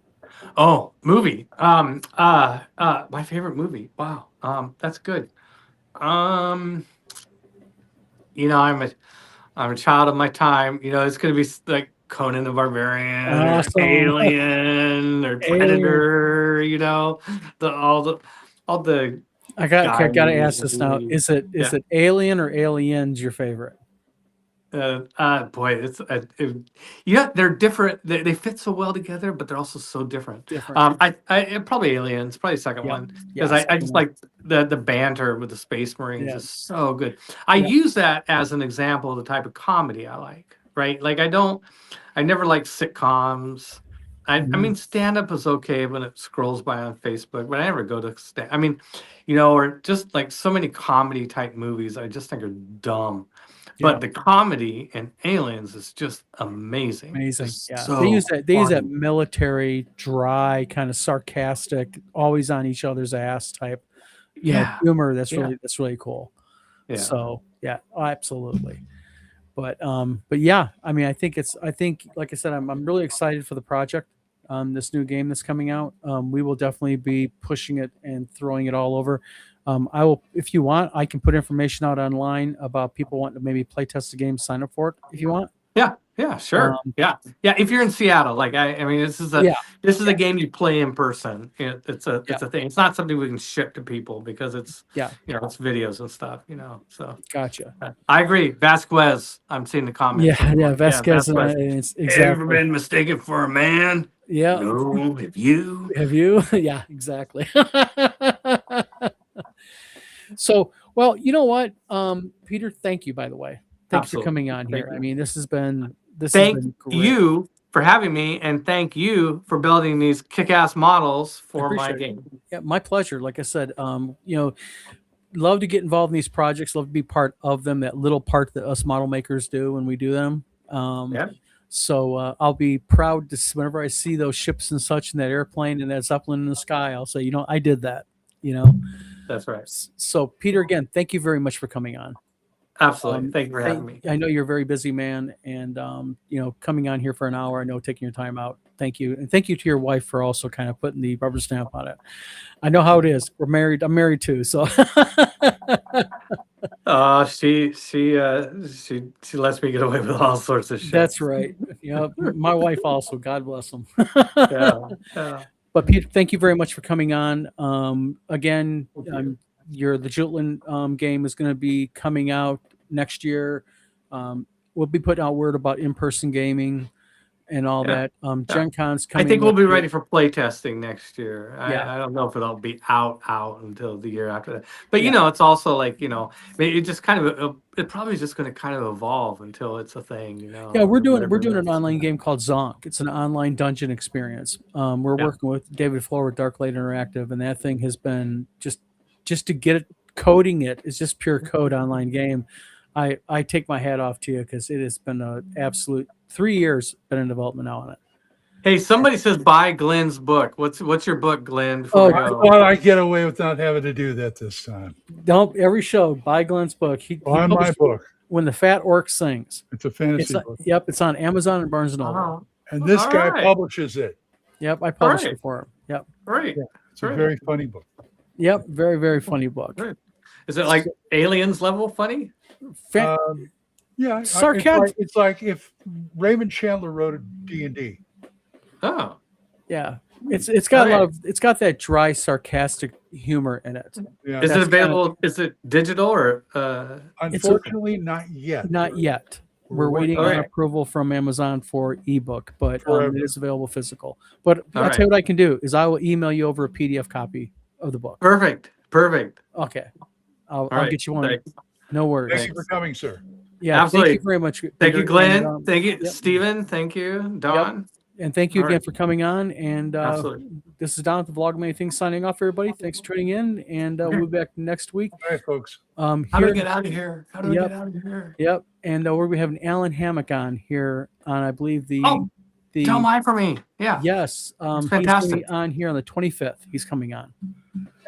Oh, movie. My favorite movie. Wow. That's good. I'm a child of my time. It's gonna be like Conan the Barbarian, Awesome. or Alien, or Predator. All the. I got to ask this now. Is it Alien or Aliens your favorite? Boy, they're different. They fit so well together, but they're also so different. I probably Aliens, probably the second one, because I just like the banter with the Space Marines is so good. I use that as an example of the type of comedy I like. Right? Like I never liked sitcoms. I mean, stand up is okay when it scrolls by on Facebook, but I never go to stand. I mean, or just like so many comedy type movies, I just think are dumb. But the comedy in Aliens is just amazing. Amazing. It's Yeah. so They use that funny. military, dry, kind of sarcastic, always on each other's ass type Yeah. humor. That's really cool. Yeah. So yeah, absolutely. But yeah, I mean, I think like I said, I'm really excited for the project. This new game that's coming out. We will definitely be pushing it and throwing it all over. I will, if you want, I can put information out online about people wanting to maybe play test the game, sign up for it if you want. Yeah, sure. Yeah. If you're in Seattle, like I mean, this is a game you play in person. It's a thing. It's not something we can ship to people because it's it's videos and stuff. So Gotcha. I agree. Vasquez, I'm seeing the comments. Yeah, Vasquez. It's Ever exactly. been mistaken for a man? Yeah. No, have you? Have you? Yeah, exactly. So, well, you know what, Peter, thank you, by the way. Thank you for Absolutely. coming on Thank here. I you. mean, this has been Thank great. you for having me, and thank you for building these kick-ass models I for my appreciate it. game. Yeah, my pleasure. Like I said, love to get involved in these projects, love to be part of them, that little part that us model makers do when we do them. Yeah, So I'll be proud to whenever I see those ships and such in that airplane and that Zeppelin in the sky, I'll say, I did that, you know. that's right. So Peter, again, thank you very much for coming on. Absolutely. Thank you for having me. I know you're a very busy man, and coming on here for an hour, I know taking your time out. Thank you, and thank you to your wife for also kind of putting the rubber stamp on it. I know how it is. We're married. I'm married too, so. She lets me get away with all sorts of shit. That's right. Yeah, my wife also. God bless them. Yeah. But Peter, thank you very much for coming on. Again, the Jutland game is going to be coming out next year. We'll be putting out word about in-person gaming and all that. GenCon's coming. I think we'll be ready for play testing next year. Yeah. I don't know if it'll be out until the year after that. But it's also like it just kind of it probably is just going to kind of evolve until it's a thing. Yeah, we're doing an online game called Zonk. It's an online dungeon experience. We're working with David Floor with Darklight Interactive, and that thing has been just to get it coding. It is just pure code online game. I take my hat off to you because it has been an absolute 3 years been in development now on it. Hey, somebody says buy Glenn's book. What's your book, Glenn? I thought I'd get away without having to do that this time. Don't every show buy Glenn's book. He my book. When the Fat Orc Sings. It's a fantasy book. Yep, it's on Amazon and Barnes and Noble. And this guy publishes it. Yep, I published it for him. Yep. Right. Yeah, it's a very funny book. Yep, very, very funny book. Right. Is it like Aliens level funny? Yeah, sarcastic. It's like if Raymond Chandler wrote a D&D. Oh, yeah. It's got a lot of it's got that dry, sarcastic humor in it. Yeah. Is it available? Is it digital or? Unfortunately, not yet. Not yet. We're waiting on approval from Amazon for ebook, but it is available physical. But I'll tell you what I can do is I will email you over a PDF copy of the book. Perfect. Okay, I'll get you one. Thanks. No worries. Thank you for coming, sir. Yeah, absolutely. Thank you very much. Thank you, Glenn. Thank you, Stephen. Thank you, Don. Yep. And thank you again for coming on. And absolutely. This is Don at the Vlog Many Things signing off, everybody. Thanks for tuning in, and we'll be back next week. All right, folks. How do we get out of here? Yep. And we have an Alan Hammock on here on, I believe, the Tell mine for me. Yeah. Yes. Fantastic. He's going to be on here on the 25th. He's coming on.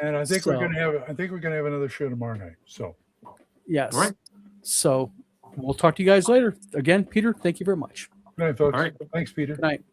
And I think we're going to have another show tomorrow night. So. Yes. All right. So we'll talk to you guys later. Again, Peter, thank you very much. Good night, folks. All right. Thanks, Peter. Good night.